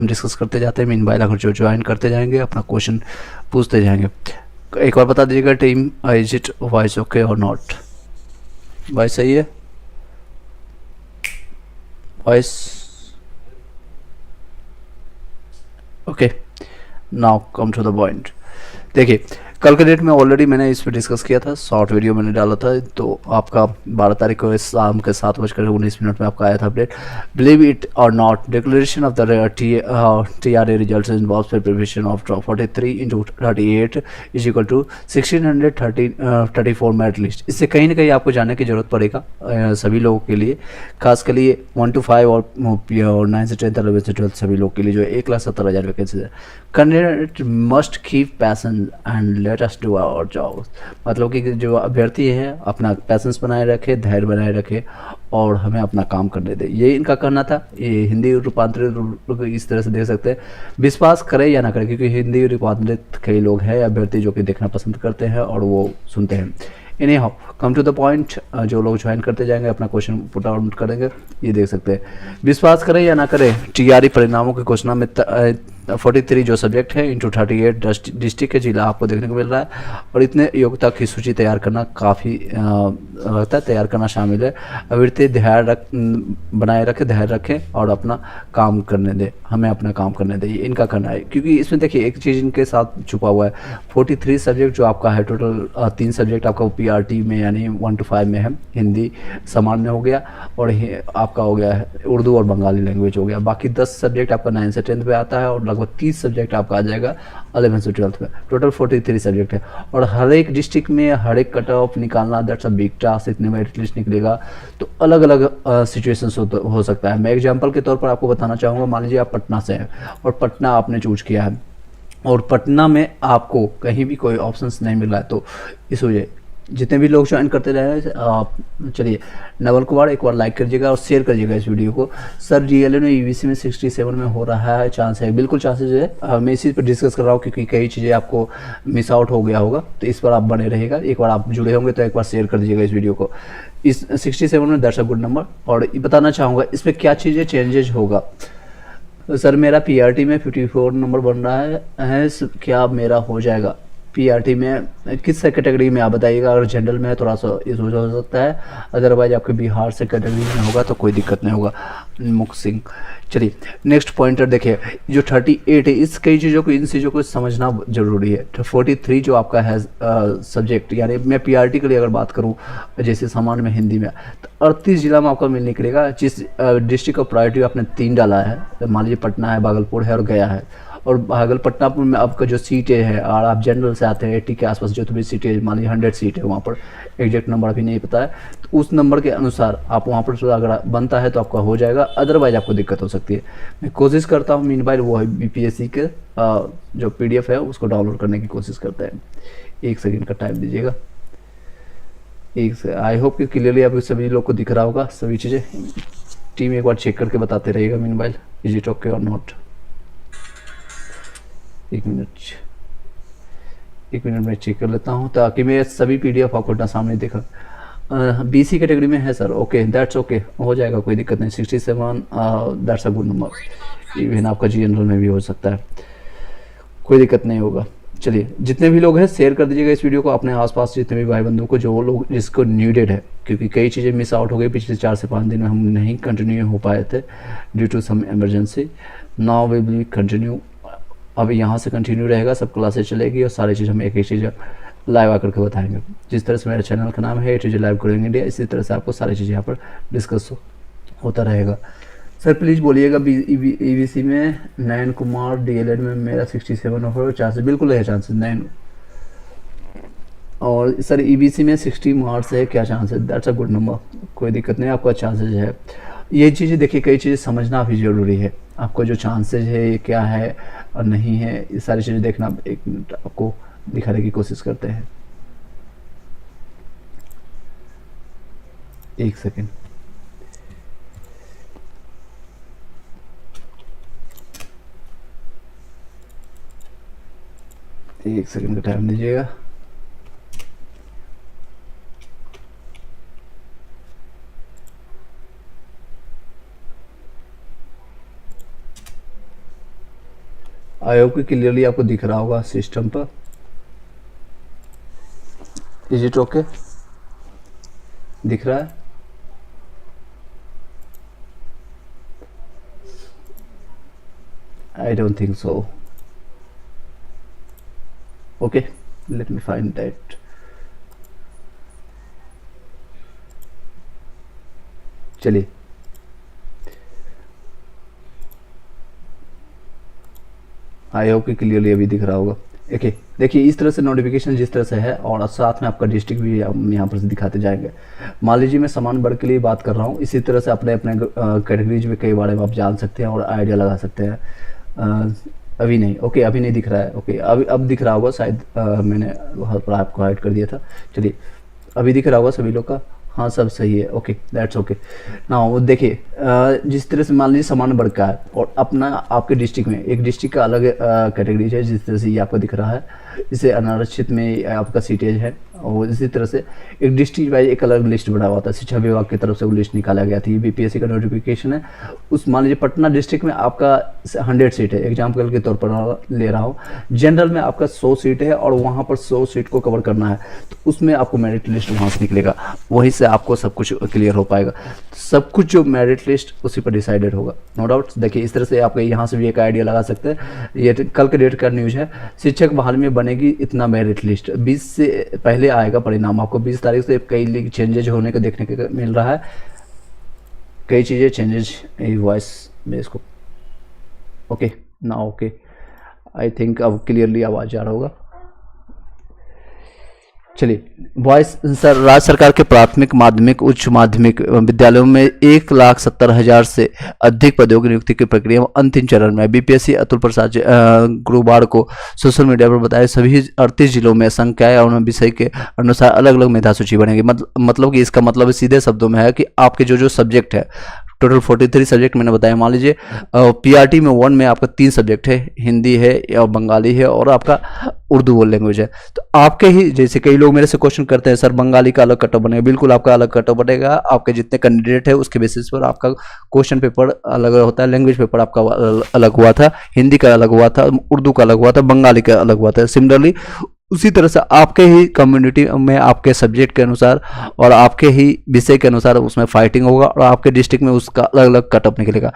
Discuss करते जाते हैं। मीनवाइल अगर जो ज्वाइन करते जाएंगे अपना क्वेश्चन पूछते जाएंगे। एक बार बता दीजिएगा team, is it voice okay और नॉट? वॉइस सही है? Voice okay. Now come to the point. देखिए, कल के डेट में ऑलरेडी मैंने इस पर डिस्कस किया था, शॉर्ट वीडियो मैंने डाला था, तो आपका 12 तारीख को शाम के 7:19 में आपका आया था अपडेट। बिलीव इट और not, declaration of the TRA result involve preparation of 43 into 38 is equal to 1634 merit list. इससे कहीं ना कहीं आपको जानने की जरूरत पड़ेगा सभी लोगों के लिए, खास के लिए 1 to 5 और 9 से 10 11 से 12 सभी लोग के लिए जो 1,70,000 वैकेंसी है। Candidate must keep passion and let us do our job. मतलब कि जो अभ्यर्थी है अपना पैसेंस बनाए रखे, धैर्य बनाए रखे और हमें अपना काम करने दे, ये इनका कहना था। ये हिंदी रूपांतरित इस तरह से देख सकते हैं, विश्वास करें या ना करें, क्योंकि हिंदी रूपांतरित कई लोग हैं अभ्यर्थी जो कि देखना पसंद करते हैं और वो सुनते हैं। Anyhow come to the point, जो लोग ज्वाइन करते जाएंगे अपना क्वेश्चन पुट आउट करेंगे। ये देख सकते हैं, विश्वास करें या ना करें, TRE परिणामों की घोषणा में 43 जो सब्जेक्ट है इंटू 38 डिस्ट्रिक्ट के जिला आपको देखने को मिल रहा है। और इतने योग्यता की सूची तैयार करना काफ़ी लगता है, तैयार करना शामिल है। अभ्यर्थी बनाए रखें, धैर्य रखें और अपना काम करने दें, हमें अपना काम करने दें, ये इनका करना है। क्योंकि इसमें देखिए एक चीज़ इनके साथ छुपा हुआ है, 43 सब्जेक्ट जो आपका है टोटल, 3 सब्जेक्ट आपका PRT में यानी 1 to 5 में है, हिंदी सामान्य हो गया और आपका हो गया है उर्दू और बंगाली लैंग्वेज हो गया। बाकी 10 सब्जेक्ट आपका 9 से 10 पे आता है और लगभग 30 सब्जेक्ट आपका आ जाएगा 11 से 12 में। टोटल 43 सब्जेक्ट है और हर एक डिस्ट्रिक्ट में हर एक कट ऑफ निकालना, दैट्स अ बिग टास्क। इतने मेरिट लिस्ट निकलेगा तो अलग अलग सिचुएशंस हो सकता है। मैं एग्जांपल के तौर पर आपको बताना चाहूँगा, मान लीजिए आप पटना से हैं और पटना आपने चूज किया है और पटना में आपको कहीं भी कोई ऑप्शंस नहीं मिल रहा है, तो इस वजह जितने भी लोग ज्वाइन करते रहे आप, चलिए नवल कुमार एक बार लाइक करिएगा और शेयर करिएगा इस वीडियो को। सर GLA में EVC में 67 में हो रहा है, चांस है? बिल्कुल चांसेज है। मैं इसी पर डिस्कस कर रहा हूँ क्योंकि कई चीज़ें आपको मिस आउट हो गया होगा, तो इस पर आप बने रहेगा। एक बार आप जुड़े होंगे तो एक बार शेयर कर दीजिएगा इस वीडियो को। इस 67 में दैट्स अ गुड नंबर। और बताना चाहूँगा इसमें क्या चीज़ें चेंजेज होगा। तो सर मेरा PRT में 54 नंबर बन रहा है, क्या मेरा हो जाएगा? PRT में किस कैटेगरी में आप बताइएगा? अगर जनरल में है थोड़ा सा इशू हो सकता है, अदरवाइज आपके बिहार से कैटेगरी में होगा तो कोई दिक्कत नहीं होगा। मुख सिंह, चलिए नेक्स्ट पॉइंटर देखिए, जो 38 है इस कई चीज़ों को, इन चीज़ों को समझना जरूरी है। 43 जो आपका है सब्जेक्ट, यानी मैं PRT के लिए अगर बात करूँ जैसे सामान्य में हिंदी में, तो 38 जिला में आपका मिल निकलेगा। जिस डिस्ट्रिक्ट का प्रायोरिटी आपने 3 डाला है, मान लीजिए पटना है, भागलपुर है और गया है, और भागलपट्टापुर में आपका जो सीटें है और आप जनरल से आते हैं 80 के आसपास जो भी सीटें, मान लीजिए 100 सीट है वहाँ पर, एग्जैक्ट नंबर अभी नहीं पता है, तो उस नंबर के अनुसार आप वहाँ पर अगर बनता है तो आपका हो जाएगा, अदरवाइज आपको दिक्कत हो सकती है। मैं कोशिश करता हूँ मीनवाइल वो है BPSC के जो PDF है उसको डाउनलोड करने की कोशिश करते हैं। 1 सेकेंड का टाइम दीजिएगा। आई होप कि क्लियरली आप सभी लोग को दिख रहा होगा सभी चीज़ें। टीम एक बार चेक करके बताते रहिएगा मीनवाइल, इज इट ओके और नॉट। 1 मिनट में चेक कर लेता हूँ ताकि मैं सभी PDF आपको अपना सामने देखा। BC कैटेगरी में है सर, ओके दैट्स ओके, हो जाएगा, कोई दिक्कत नहीं। 67 that's a good number. Even आपका जनरल में भी हो सकता है, कोई दिक्कत नहीं होगा। चलिए जितने भी लोग हैं शेयर कर दीजिएगा इस वीडियो को अपने आसपास जितने भी भाई बंधुओं को, जो लोग जिसको नीडेड है, क्योंकि कई चीज़ें मिस आउट हो गई पिछले 4 से 5 दिन में, हम नहीं कंटिन्यू हो पाए थे due to some emergency. Now we will continue. अब यहाँ से कंटिन्यू रहेगा, सब क्लासेस चलेगी और सारी चीज़ हम एक एक चीज़ लाइव आकर के बताएंगे। जिस तरह से मेरे चैनल का नाम है A to Z live growing India, इसी तरह से आपको सारी चीज़ें यहाँ पर डिस्कस होता रहेगा। सर प्लीज़ बोलिएगा EVC में नयन कुमार, DLED में मेरा 67 हो चांसेस, बिल्कुल है चांसेस 9। और सर EVC में 60 मार्क्स है, क्या चांस है? दैट्स अ गुड नंबर, कोई दिक्कत नहीं, आपका चांसेज है। ये चीज़ें देखिए, कई चीज़ें समझना भी ज़रूरी है। आपको जो चांसेज है ये क्या है और नहीं है, ये सारी चीज़ें देखना। 1 मिनट आपको दिखाने की कोशिश करते हैं। 1 सेकेंड। एक सेकेंड का टाइम दीजिएगा। आई होप कि क्लियरली आपको दिख रहा होगा सिस्टम पर। Is it okay? दिख रहा है? I don't think so. Okay, let me find that. चलिए, आई होप कि क्लियरली अभी दिख रहा होगा। ओके, देखिए इस तरह से नोटिफिकेशन जिस तरह से है और साथ में आपका डिस्ट्रिक्ट भी हम यहाँ पर से दिखाते जाएंगे। मान लीजिए मैं समान वर्ग के लिए बात कर रहा हूँ, इसी तरह से अपने अपने कैटेगरीज में कई बारे में आप जान सकते हैं और आइडिया लगा सकते हैं। अभी नहीं, ओके अभी नहीं दिख रहा है। ओके अब दिख रहा होगा शायद, मैंने वहाँ पर आपको हाइड कर दिया था। चलिए अभी दिख रहा होगा सभी लोग का? हाँ सब सही है। Okay that's okay. ना वो देखिए जिस तरह से मान लीजिए समान वर्ग का है और अपना आपके डिस्ट्रिक्ट में एक डिस्ट्रिक्ट का अलग कैटेगरीज है, जिस तरह से ये आपको दिख रहा है, इसे अनारक्षित में आपका सीटेज है और इसी तरह से एक डिस्ट्रिक्ट वाइज एक अलग लिस्ट बना हुआ था, शिक्षा विभाग की तरफ से वो लिस्ट निकाला गया था। ये बीपीएससी का नोटिफिकेशन है। उस मान लीजिए पटना डिस्ट्रिक्ट में आपका 100 सीट है, एग्जाम्पल के तौर पर ले रहा हूँ। जनरल में आपका 100 सीट है और वहाँ पर 100 सीट को कवर करना है, तो उसमें आपको मेरिट लिस्ट वहाँ से निकलेगा, वहीं से आपको सब कुछ क्लियर हो पाएगा। सब कुछ जो मेरिट लिस्ट उसी पर डिसाइडेड होगा, नो डाउट। देखिए इस तरह से आप यहाँ से भी एक आइडिया लगा सकते हैं। ये कल के डेट का न्यूज़ है, शिक्षक बहाली में बनेगी इतना मेरिट लिस्ट। 20 से पहले आएगा परिणाम, आपको 20 तारीख से कई चेंजेज होने को देखने को मिल रहा है, कई चीज़ें चेंजेज। वॉइस में इसको ओके ना, ओके आई थिंक अब क्लियरली आवाज़ आ रहा होगा। चलिए वॉइस सर, राज्य सरकार के प्राथमिक माध्यमिक उच्च माध्यमिक विद्यालयों में 1,70,000 से अधिक पदों की नियुक्ति की प्रक्रिया अंतिम चरण में। बीपीएससी अतुल प्रसाद गुरुवार को सोशल मीडिया पर बताया सभी 38 जिलों में संकाय और विषय के अनुसार अलग अलग मेधा सूची बनेगी। मतलब कि इसका मतलब सीधे शब्दों में है कि आपके जो सब्जेक्ट है, टोटल 43 सब्जेक्ट मैंने बताया। मान लीजिए पीआरटी में 1 में आपका 3 सब्जेक्ट है, हिंदी है और बंगाली है और आपका उर्दू वर्ड लैंग्वेज है। तो आपके ही जैसे कई लोग मेरे से क्वेश्चन करते हैं सर बंगाली का अलग कट ऑफ बनेगा, बिल्कुल आपका अलग कट ऑफ बनेगा। आपके जितने कैंडिडेट है उसके बेसिस पर आपका क्वेश्चन पेपर अलग होता है। लैंग्वेज पेपर आपका अलग हुआ था, हिंदी का अलग हुआ था, उर्दू का अलग हुआ था, बंगाली का अलग हुआ था। सिमिलरली उसी तरह से आपके ही कम्युनिटी में आपके सब्जेक्ट के अनुसार और आपके ही विषय के अनुसार उसमें फाइटिंग होगा और आपके डिस्ट्रिक्ट में उसका अलग अलग कटअप निकलेगा।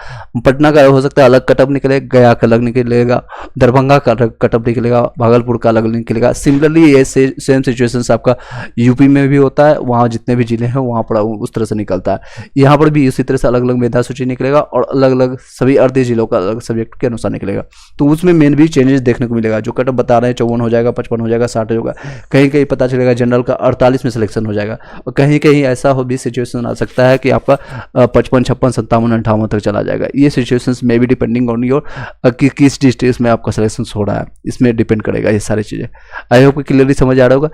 पटना का हो सकता है अलग कटअप निकलेगा, गया का अलग निकलेगा, दरभंगा का अलग कटअप निकलेगा, भागलपुर का अलग निकलेगा। सिमिलरली ये सेम सिचुएशन आपका यूपी में भी होता है, वहाँ जितने भी जिले हैं वहाँ पर उस तरह से निकलता है। यहाँ पर भी इसी तरह से अलग अलग मेधा सूची निकलेगा और अलग अलग सभी 38 जिलों का अलग सब्जेक्ट के अनुसार निकलेगा। तो उसमें मेन भी चेंजेस देखने को मिलेगा। जो कटअप बता रहे हैं 54 हो जाएगा, 55 हो जाएगा, 60 होगा। कहीं कहीं पता चलेगा जनरल का 48 में सिलेक्शन हो जाएगा और कहीं कहीं ऐसा हो भी सिचुएशन आ सकता है कि आपका 55, 56, 57, 58 तक चला जाएगा। ये सिचुएशंस में भी डिपेंडिंग ऑन योर कि किस डिस्ट्रिक्ट में आपका सिलेक्शन हो रहा है, इसमें डिपेंड करेगा ये सारी चीज़ें। आई होप कि क्लियरली समझ आ रहा होगा।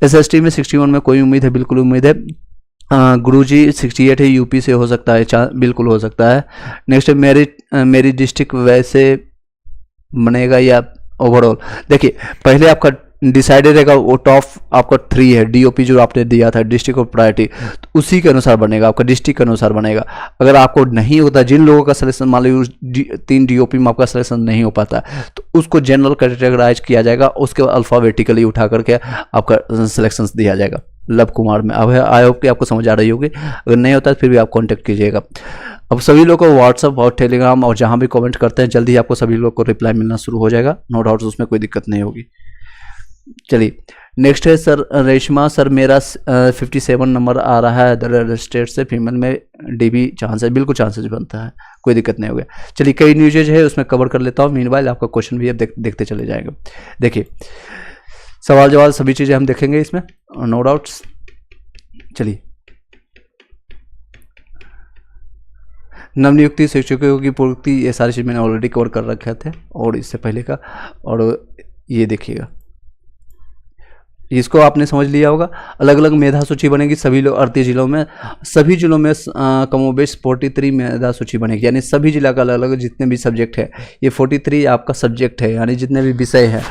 एसएसटी में 61 में कोई उम्मीद है? बिल्कुल उम्मीद है। गुरुजी 68 है, यूपी से हो सकता है, बिल्कुल हो सकता है। नेक्स्ट है मेरी डिस्ट्रिक्ट वैसे बनेगा या ओवरऑल? देखिए पहले आपका डिसाइडेड रहेगा, वो टॉप आपका 3 है, डीओपी जो आपने दिया था डिस्ट्रिक्ट ऑफ प्रायोरिटी, तो उसी के अनुसार बनेगा, आपका डिस्ट्रिक्ट के अनुसार बनेगा। अगर आपको नहीं होता, जिन लोगों का सिलेक्शन मान लीजिए 3 डीओपी में आपका सिलेक्शन नहीं हो पाता तो उसको जनरल कैटेगराइज किया जाएगा, उसके बाद अल्फाबेटिकली उठा करके आपका सिलेक्शन दिया जाएगा। लव कुमार में अब आई होप कि आपको समझ आ रही होगी। अगर नहीं होता फिर भी आप कॉन्टैक्ट कीजिएगा। अब सभी लोग को व्हाट्सअप और टेलीग्राम और जहाँ भी कमेंट करते हैं जल्दी आप सभी लोग को रिप्लाई मिलना शुरू हो जाएगा, नो डाउट उसमें कोई दिक्कत नहीं होगी। चलिए नेक्स्ट है सर रेशमा सर, मेरा 57 नंबर आ रहा है अदर स्टेट से, फीमेल में डीबी चांस है? बिल्कुल चांसेस बनता है, कोई दिक्कत नहीं हो गया। चलिए कई न्यूजेज है उसमें कवर कर लेता हूँ, मीनवाइल आपका क्वेश्चन भी अब देखते चले जाएंगे। देखिए सवाल जवाब सभी चीज़ें हम देखेंगे इसमें, नो डाउट्स। चलिए नवनियुक्ति शिक्षकों की पूर्ति, ये सारी चीज़ मैंने ऑलरेडी कवर कर रखे थे और इससे पहले का। और ये देखिएगा इसको आपने समझ लिया होगा। अलग अलग मेधा सूची बनेगी सभी लोग 38 जिलों में, सभी जिलों में कमोबेश 43 मेधा सूची बनेगी, यानी सभी जिला का अलग अलग जितने भी सब्जेक्ट है, ये 43 आपका सब्जेक्ट है, यानी जितने भी विषय है।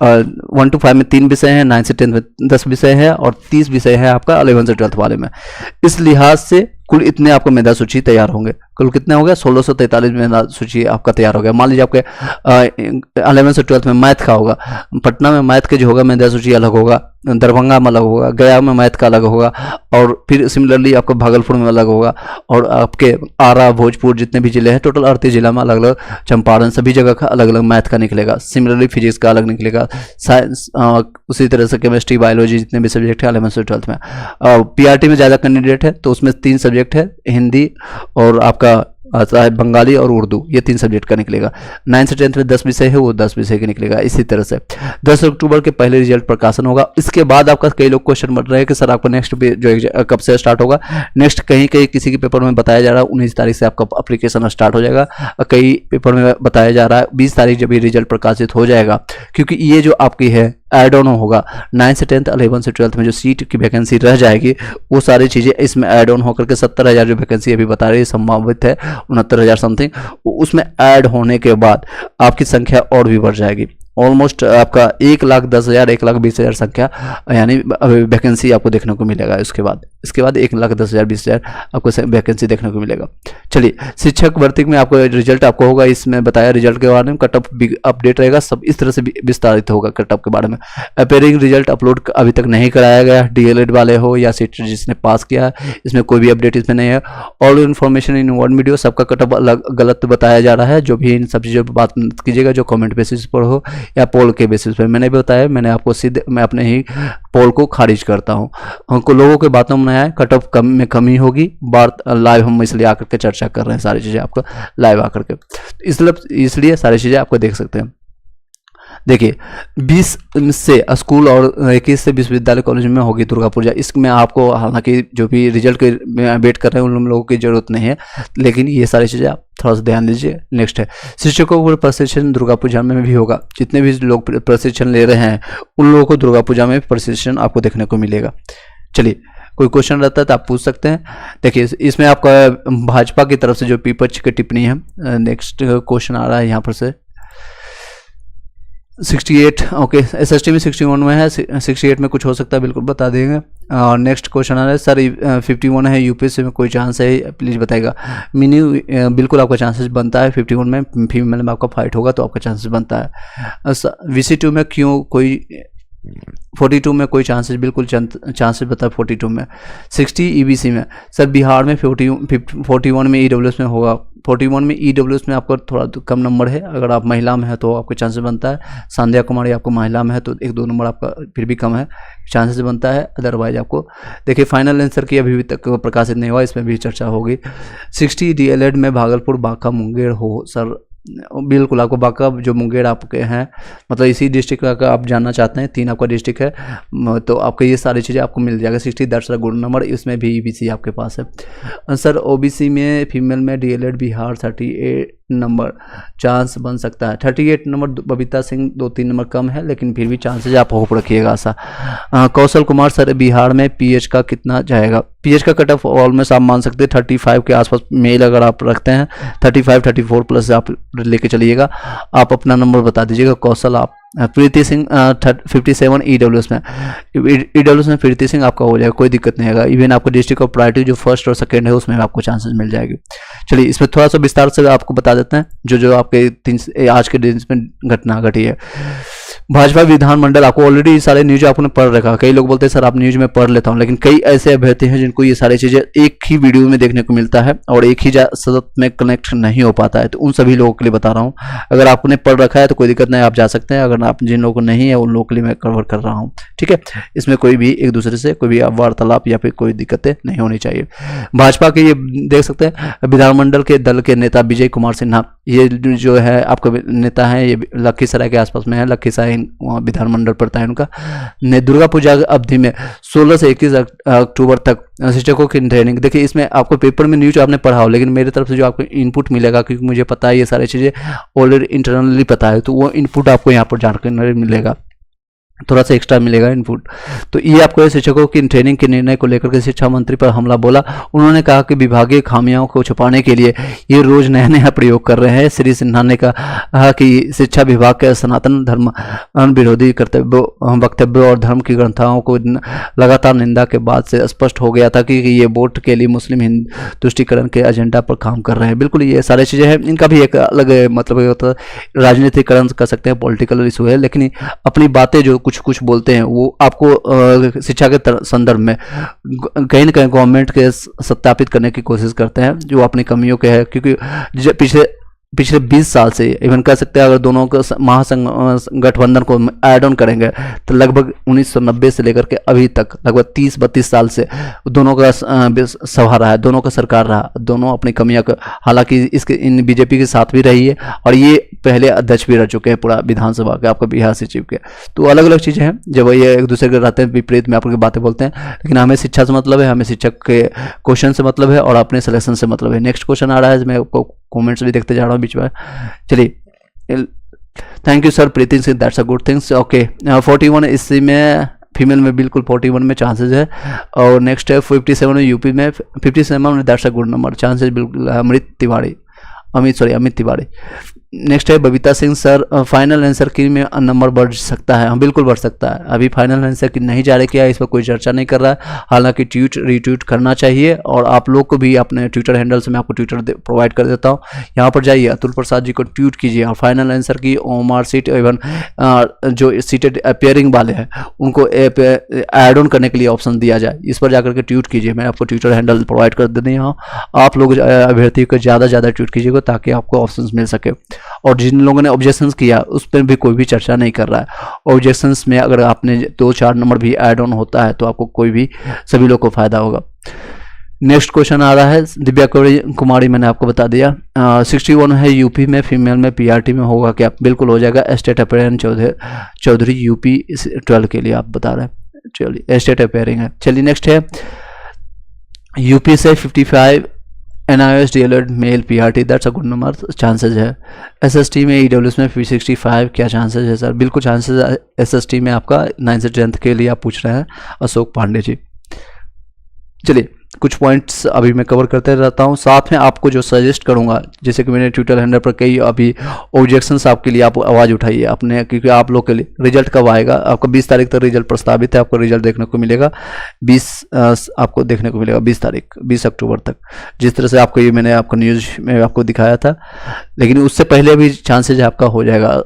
1 to 5 में 3 विषय हैं, 9 से 10 में 10 विषय है और 30 विषय है आपका 11 से 12 वाले में। इस लिहाज से कुल इतने आपको मेधा सूची तैयार होंगे। कुल कितने हो गया 1643 में सूची आपका तैयार हो गया। मान लीजिए आपके 11 से 12 में मैथ का होगा, पटना में मैथ के जो होगा मेधा सूची अलग होगा, दरभंगा में अलग होगा, गया में मैथ का अलग होगा, और फिर सिमिलरली आपका भागलपुर में अलग होगा, और आपके आरा भोजपुर जितने भी जिले हैं टोटल 38 जिला में अलग अलग, चंपारण सभी जगह का अलग अलग मैथ का निकलेगा। सिमिलरली फिजिक्स का अलग निकलेगा, साइंस उसी तरह से केमिस्ट्री बायोलॉजी जितने भी सब्जेक्ट है 11 से 12 में। पीआरटी में ज़्यादा कैंडिडेट है तो उसमें 3 सब्जेक्ट है, हिंदी और आपका बंगाली और उर्दू, ये 3 सब्जेक्ट का निकलेगा। 9 से 10 में 10 विषय है वो 10 विषय का निकलेगा। इसी तरह से 10 अक्टूबर के पहले रिजल्ट प्रकाशन होगा। इसके बाद आपका कई लोग क्वेश्चन बन रहे हैं कि सर आपका नेक्स्ट जो कब से स्टार्ट होगा। नेक्स्ट कहीं कहीं किसी के पेपर में बताया जा रहा है 19 तारीख से आपका एप्लीकेशन स्टार्ट हो जाएगा, कई पेपर में बताया जा रहा है 20 तारीख जब ये रिजल्ट प्रकाशित हो जाएगा, क्योंकि ये जो आपकी है ऐड ऑन होगा 9 से 10 11 से 12 में जो सीट की वैकेंसी रह जाएगी वो सारी चीज़ें इसमें ऐड ऑन होकर के 70,000 जो वैकेंसी अभी बता रही है संभावित है 69,000 समथिंग, उसमें ऐड होने के बाद आपकी संख्या और भी बढ़ जाएगी। ऑलमोस्ट आपका 1,10,000 1,20,000 संख्या यानी वैकेंसी आपको देखने को मिलेगा। इसके बाद 1,10,000 20,000 आपको वैकेंसी देखने को मिलेगा। चलिए शिक्षक भर्ती में आपको रिजल्ट आपको होगा, इसमें बताया रिजल्ट के बारे में, कट ऑफ अपडेट रहेगा, सब इस तरह से विस्तारित होगा कट ऑफ के बारे में। अपेयरिंग रिजल्ट अपलोड अभी तक नहीं कराया गया, डीएलएड वाले हो या सीट जिसने पास किया है इसमें कोई भी अपडेट इसमें नहीं है। All information in one video, सबका कट ऑफ अलग गलत बताया जा रहा है। जो भी इन सब चीज़ों पर बात कीजिएगा जो कमेंट बेसिस पर हो या पोल के बेसिस पर, मैंने भी बताया, मैंने आपको सीधे मैं अपने ही पोल को खारिज करता हूँ। हमको लोगों के बातों में आया कट ऑफ में कमी होगी, बात लाइव हम इसलिए आकर के चर्चा कर रहे हैं, सारी चीज़ें आपको लाइव आकर के इसलिए सारी चीज़ें आपको देख सकते हैं। देखिए 20 से स्कूल और 21 से विश्वविद्यालय कॉलेज में होगी दुर्गा पूजा। इसमें आपको हालांकि जो भी रिजल्ट के वेट कर रहे हैं उन लोगों की जरूरत नहीं है, लेकिन ये सारी चीज़ें आप थोड़ा सा ध्यान दीजिए। नेक्स्ट है शिक्षकों को प्रशिक्षण दुर्गा पूजा में भी होगा। जितने भी लोग प्रशिक्षण ले रहे हैं उन लोगों को दुर्गा पूजा में प्रशिक्षण आपको देखने को मिलेगा। चलिए कोई क्वेश्चन रहता है तो आप पूछ सकते हैं। देखिए इसमें आपका भाजपा की तरफ से जो विपक्ष की टिप्पणी है, नेक्स्ट क्वेश्चन आ रहा है यहाँ पर से 68 ओके, एसएसटी में 61 में है, 68 में कुछ हो सकता है, बिल्कुल बता देंगे। और नेक्स्ट क्वेश्चन आ रहा है सर 51 है यूपीएससी में कोई चांस है प्लीज़ बताइएगा। मिनी बिल्कुल आपका चांसेस बनता है, 51 में फीमेल में आपका फाइट होगा तो आपका चांसेस बनता है। VC2 में क्यों कोई 42 में कोई चांसेस, बिल्कुल चांसेस बता 42 में। 60 EBC में सर बिहार में 41 में EWS में होगा। 41 में EWS में आपका थोड़ा तो कम नंबर है, अगर आप महिला में है तो आपके चांसेस बनता है। संध्या कुमारी आपको महिला में है तो 1-2 नंबर आपका फिर भी कम है, चांसेस बनता है। अदरवाइज आपको देखिए फाइनल आंसर की अभी तक प्रकाशित नहीं हुआ, इसमें भी चर्चा होगी। 60 DLED में भागलपुर बांका मुंगेर हो सर, बिल्कुल आपको बांका जो मुंगेर आपके हैं मतलब इसी डिस्ट्रिक्ट का आप जानना चाहते हैं, 3 आपका डिस्ट्रिक्ट है तो आपको ये सारी चीज़ें आपको मिल जाएगा। 60 दर्शक गुण नंबर, इसमें भी EBC आपके पास है। सर OBC में फीमेल में DLED बिहार 38 नंबर चांस बन सकता है। 38 नंबर बबीता सिंह 2-3 नंबर कम है लेकिन फिर भी चांसेज आप होप रखिएगा ऐसा। कौशल कुमार सर बिहार में PH का कितना जाएगा। PH का कट ऑफ ऑलमोस्ट आप मान सकते हैं 35 के आसपास मेल अगर आप रखते हैं 35-34 प्लस आप लेके चलिएगा। आप अपना नंबर बता दीजिएगा कौशल। आप प्रीति सिंह 57 EWS में, EWS में प्रीति सिंह आपका हो जाएगा, कोई दिक्कत नहीं आएगा। इवन आपको डिस्ट्रिक्ट ऑफ प्रायोरिटी जो फर्स्ट और सेकंड है उसमें आपको चांसेस मिल जाएगी। चलिए इसमें थोड़ा सा विस्तार से आपको बता देते हैं जो आपके आज के दिन में घटना घटी है। भाजपा विधानमंडल, आपको ऑलरेडी सारे न्यूज आपने पढ़ रखा। कई लोग बोलते हैं सर आप न्यूज में पढ़ लेता हूं, लेकिन कई ऐसे अभ्यर्थी हैं जिनको ये सारी चीजें एक ही वीडियो में देखने को मिलता है और एक ही सतत में कनेक्ट नहीं हो पाता है, तो उन सभी लोगों के लिए बता रहा हूं। अगर आपने पढ़ रखा है तो कोई दिक्कत नहीं, आप जा सकते हैं। अगर आप जिन लोगों को नहीं है उन लोगों के लिए मैं कवर कर रहा हूँ, ठीक है। इसमें कोई भी एक दूसरे से कोई भी वार्तालाप या फिर कोई दिक्कतें नहीं होनी चाहिए। भाजपा के ये देख सकते हैं विधानमंडल के दल के नेता विजय कुमार सिन्हा, ये जो है आपका नेता है, ये लखीसराय के आसपास में है, लखीसराय विधानमंडल पड़ता है उनका। ने दुर्गा पूजा अवधि में 16 से 21 अक्टूबर तक शिक्षकों की ट्रेनिंग। देखिए इसमें आपको पेपर में न्यूज आपने पढ़ा हो, लेकिन मेरी तरफ से जो आपको इनपुट मिलेगा, क्योंकि मुझे पता है ये सारी चीज़ें ऑलरेडी इंटरनली पता है, तो वो इनपुट आपको यहाँ पर जानकारी मिलेगा। थोड़ा सा एक्स्ट्रा मिलेगा इनपुट। तो ये आपको शिक्षकों की ट्रेनिंग के निर्णय को लेकर के शिक्षा मंत्री पर हमला बोला। उन्होंने कहा कि विभागीय खामियों को छुपाने के लिए ये रोज नया नया प्रयोग कर रहे हैं। श्री सिन्हा ने कहा कि शिक्षा विभाग के सनातन धर्म विरोधी वक्तव्यों और धर्म की ग्रंथों को लगातार निंदा के बाद से स्पष्ट हो गया था कि ये वोट के लिए मुस्लिम हिंदुष्टीकरण के एजेंडा पर काम कर रहे हैं। बिल्कुल ये सारी चीज़ें हैं, इनका भी एक अलग मतलब होता है, राजनीतिकरण कर सकते हैं, पॉलिटिकल इशू है, लेकिन अपनी बातें जो कुछ बोलते हैं वो आपको शिक्षा के संदर्भ में कहीं ना कहीं गवर्नमेंट के सत्यापित करने की कोशिश करते हैं जो अपनी कमियों के है। क्योंकि पिछले 20 साल से इवन कह सकते हैं, अगर दोनों का महागठबंधन को ऐड ऑन करेंगे तो लगभग 1990 से लेकर के अभी तक लगभग 30-32 साल से दोनों का सभा रहा है, दोनों का सरकार रहा, दोनों अपनी कमियां हालांकि इसके इन बीजेपी के साथ भी रही है और ये पहले अध्यक्ष भी रह चुके हैं पूरा विधानसभा के, आपका बिहार सचिव के। तो अलग अलग चीज़ें हैं, जब ये एक दूसरे के रहते हैं विपरीत में आपकी बातें बोलते हैं, लेकिन हमें शिक्षा से मतलब है, हमें शिक्षक के क्वेश्चन से मतलब है और अपने सिलेक्शन से मतलब है। नेक्स्ट क्वेश्चन आ रहा है, मैं आपको कमेंट्स भी देखते जा रहा हूँ बीच में। चलिए, thank you sir Preeti Singh, that's a good things. Okay, 41 इसी में फीमेल में बिल्कुल 41 में चांसेस है। और नेक्स्ट है 57 में यूपी में, 57 में that's a good number, chances बिल्कुल अमित तिवारी। नेक्स्ट है Babita Singh, sir final answer की में नंबर बढ़ सकता है? हाँ बिल्कुल बढ़ सकता है। अभी फाइनल आंसर की नहीं जारी किया है, इस पर कोई चर्चा नहीं कर रहा है, हालांकि ट्वीट रीट्वीट करना चाहिए और आप लोग को भी अपने ट्विटर हैंडल से मैं आपको ट्विटर प्रोवाइड कर देता हूँ, यहाँ पर जाइए अतुल प्रसाद जी को ट्वीट कीजिए और फाइनल आंसर की ओएमआर सीट इवन जो सीटेड अपेयरिंग वाले हैं उनको ऐड ऑन करने के लिए ऑप्शन दिया जाए, इस पर जाकर के ट्वीट कीजिए। मैं आपको ट्विटर हैंडल प्रोवाइड कर देते हैं, आप लोग अभ्यर्थी को ज़्यादा से ज़्यादा ट्वीट कीजिएगा ताकि आपको ऑप्शन मिल सके। और जिन लोगों ने ऑब्जेक्शंस किया उस पर भी कोई भी चर्चा नहीं कर रहा है। ऑब्जेक्शंस में अगर आपने 2-4 नंबर भी ऐड ऑन होता है तो आपको कोई भी सभी लोग को फायदा होगा। नेक्स्ट क्वेश्चन आ रहा है दिव्या कुमारी, मैंने आपको बता दिया। 61 है यूपी में, फीमेल में, पीआरटी में होगा क्या? बिल्कुल हो जाएगा। एस्टेट अपेयरिंग चौधरी यूपी 12 के लिए आप बता रहे हैं, चलिए एस्टेट अपेयरिंग है। चलिए नेक्स्ट है यूपी से 55 NIOS DLED male PRT, that's a good number, chances है। SST में EWS में 65 क्या चांसेस है सर? बिल्कुल चांसेस है। SST में आपका 9th से 10th के लिए आप पूछ रहे हैं, अशोक पांडे जी। चलिए कुछ पॉइंट्स अभी मैं कवर करते रहता हूँ, साथ में आपको जो सजेस्ट करूँगा, जैसे कि मैंने ट्विटर हैंडल पर कई अभी ऑब्जेक्शंस आपके लिए आप आवाज़ उठाइए अपने, क्योंकि आप लोग के लिए रिजल्ट कब आएगा, आपका 20 तारीख तक रिजल्ट प्रस्तावित है, आपको रिजल्ट देखने को मिलेगा 20 अक्टूबर तक, जिस तरह से आपको ये मैंने आपको न्यूज़ में आपको दिखाया था, लेकिन उससे पहले भी चांसेज आपका हो जाएगा।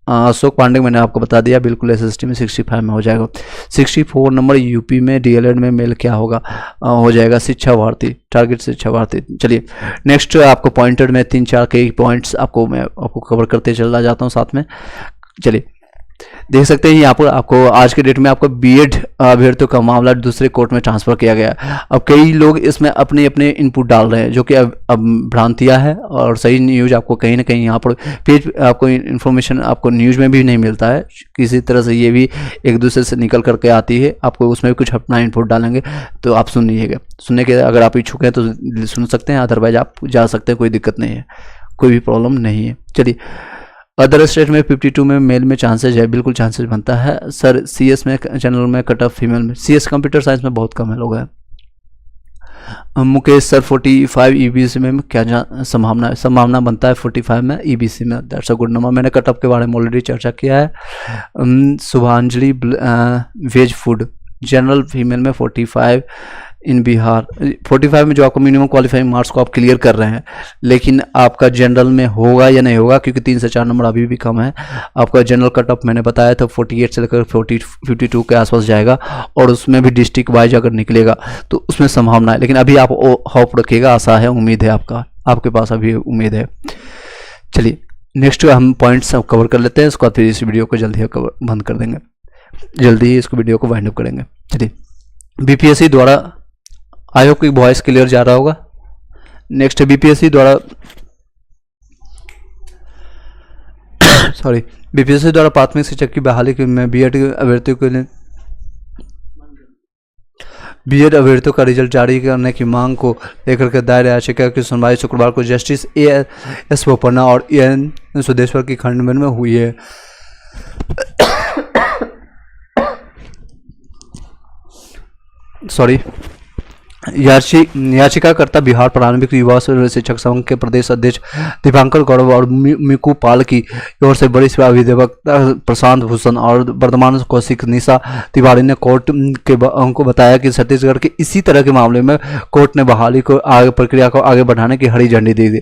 अशोक पांडे मैंने आपको बता दिया, बिल्कुल SST में 65 में हो जाएगा। 64 नंबर यूपी में DLED में मेल क्या होगा? हो जाएगा शिक्षा भारती, टारगेट शिक्षा भारती। चलिए नेक्स्ट आपको पॉइंटेड में 3-4 के पॉइंट्स मैं आपको कवर करते चला जाता हूँ साथ में। चलिए देख सकते हैं यहाँ पर आपको आज के डेट में आपको बीएड अभ्यर्थियों का मामला दूसरे कोर्ट में ट्रांसफर किया गया है। अब कई लोग इसमें अपने अपने इनपुट डाल रहे हैं जो कि अब भ्रांतियाँ है और सही न्यूज़ आपको कहीं ना कहीं यहाँ पर पेज आपको इन्फॉर्मेशन आपको न्यूज़ में भी नहीं मिलता है, किसी तरह से ये भी एक दूसरे से निकल करके आती है, आपको उसमें भी कुछ अपना इनपुट डालेंगे तो आप सुनिएगा। सुनने के अगर आप इच्छुक हैं तो सुन सकते हैं, अदरवाइज आप जा सकते हैं, कोई दिक्कत नहीं है, कोई भी प्रॉब्लम नहीं है। चलिए अदर स्टेट में 52 में मेल में चांसेस है, बिल्कुल चांसेस बनता है सर। CS में जनरल में कट ऑफ फीमेल में, CS कंप्यूटर साइंस में बहुत कम है लोग हैं। मुकेश सर 45 EBC में क्या संभावना बनता है? 45 में EBC में, दैट्स अ गुड नंबर। मैंने कट ऑफ के बारे में ऑलरेडी चर्चा किया है। शुभांजलि वेज फूड जनरल फीमेल में 45 इन बिहार, 45 में जो आपको मिनिमम क्वालिफाइंग मार्क्स को आप क्लियर कर रहे हैं, लेकिन आपका जनरल में होगा या नहीं होगा, क्योंकि 3 से 4 नंबर अभी भी कम है। आपका जनरल कट ऑफ मैंने बताया था 48 से लेकर 52 के आसपास जाएगा, और उसमें भी डिस्ट्रिक्ट वाइज अगर निकलेगा तो उसमें संभावना है, लेकिन अभी आप होप रखिएगा, आशा है, उम्मीद है, आपके पास अभी उम्मीद है। चलिए नेक्स्ट हम पॉइंट्स कवर कर लेते हैं, उसके बाद फिर इस वीडियो को जल्दी बंद कर देंगे, जल्दी ही इसको वीडियो को वाइंड अप करेंगे। चलिए BPSC द्वारा, आई होप कि वॉइस क्लियर जा रहा होगा। नेक्स्ट BPSC द्वारा BPSC द्वारा प्राथमिक शिक्षक की बहाली में बीएड अभ्यर्थियों का रिजल्ट जारी करने की मांग को लेकर के दायर याचिका की सुनवाई शुक्रवार को जस्टिस AS बोपन्ना और EN सुदेश्वर की खंडबेंच में हुई है। सॉरी याचिकाकर्ता बिहार प्रारंभिक युवा शिक्षक संघ के प्रदेश अध्यक्ष दीपांकर गौरव और मिकू पाल की ओर से बड़ी सेवा अधिवक्ता प्रशांत भूषण और वर्धमान कौशिक निशा तिवारी ने कोर्ट के को बताया कि छत्तीसगढ़ के इसी तरह के मामले में कोर्ट ने बहाली को आगे प्रक्रिया को आगे बढ़ाने की हरी झंडी दी थी।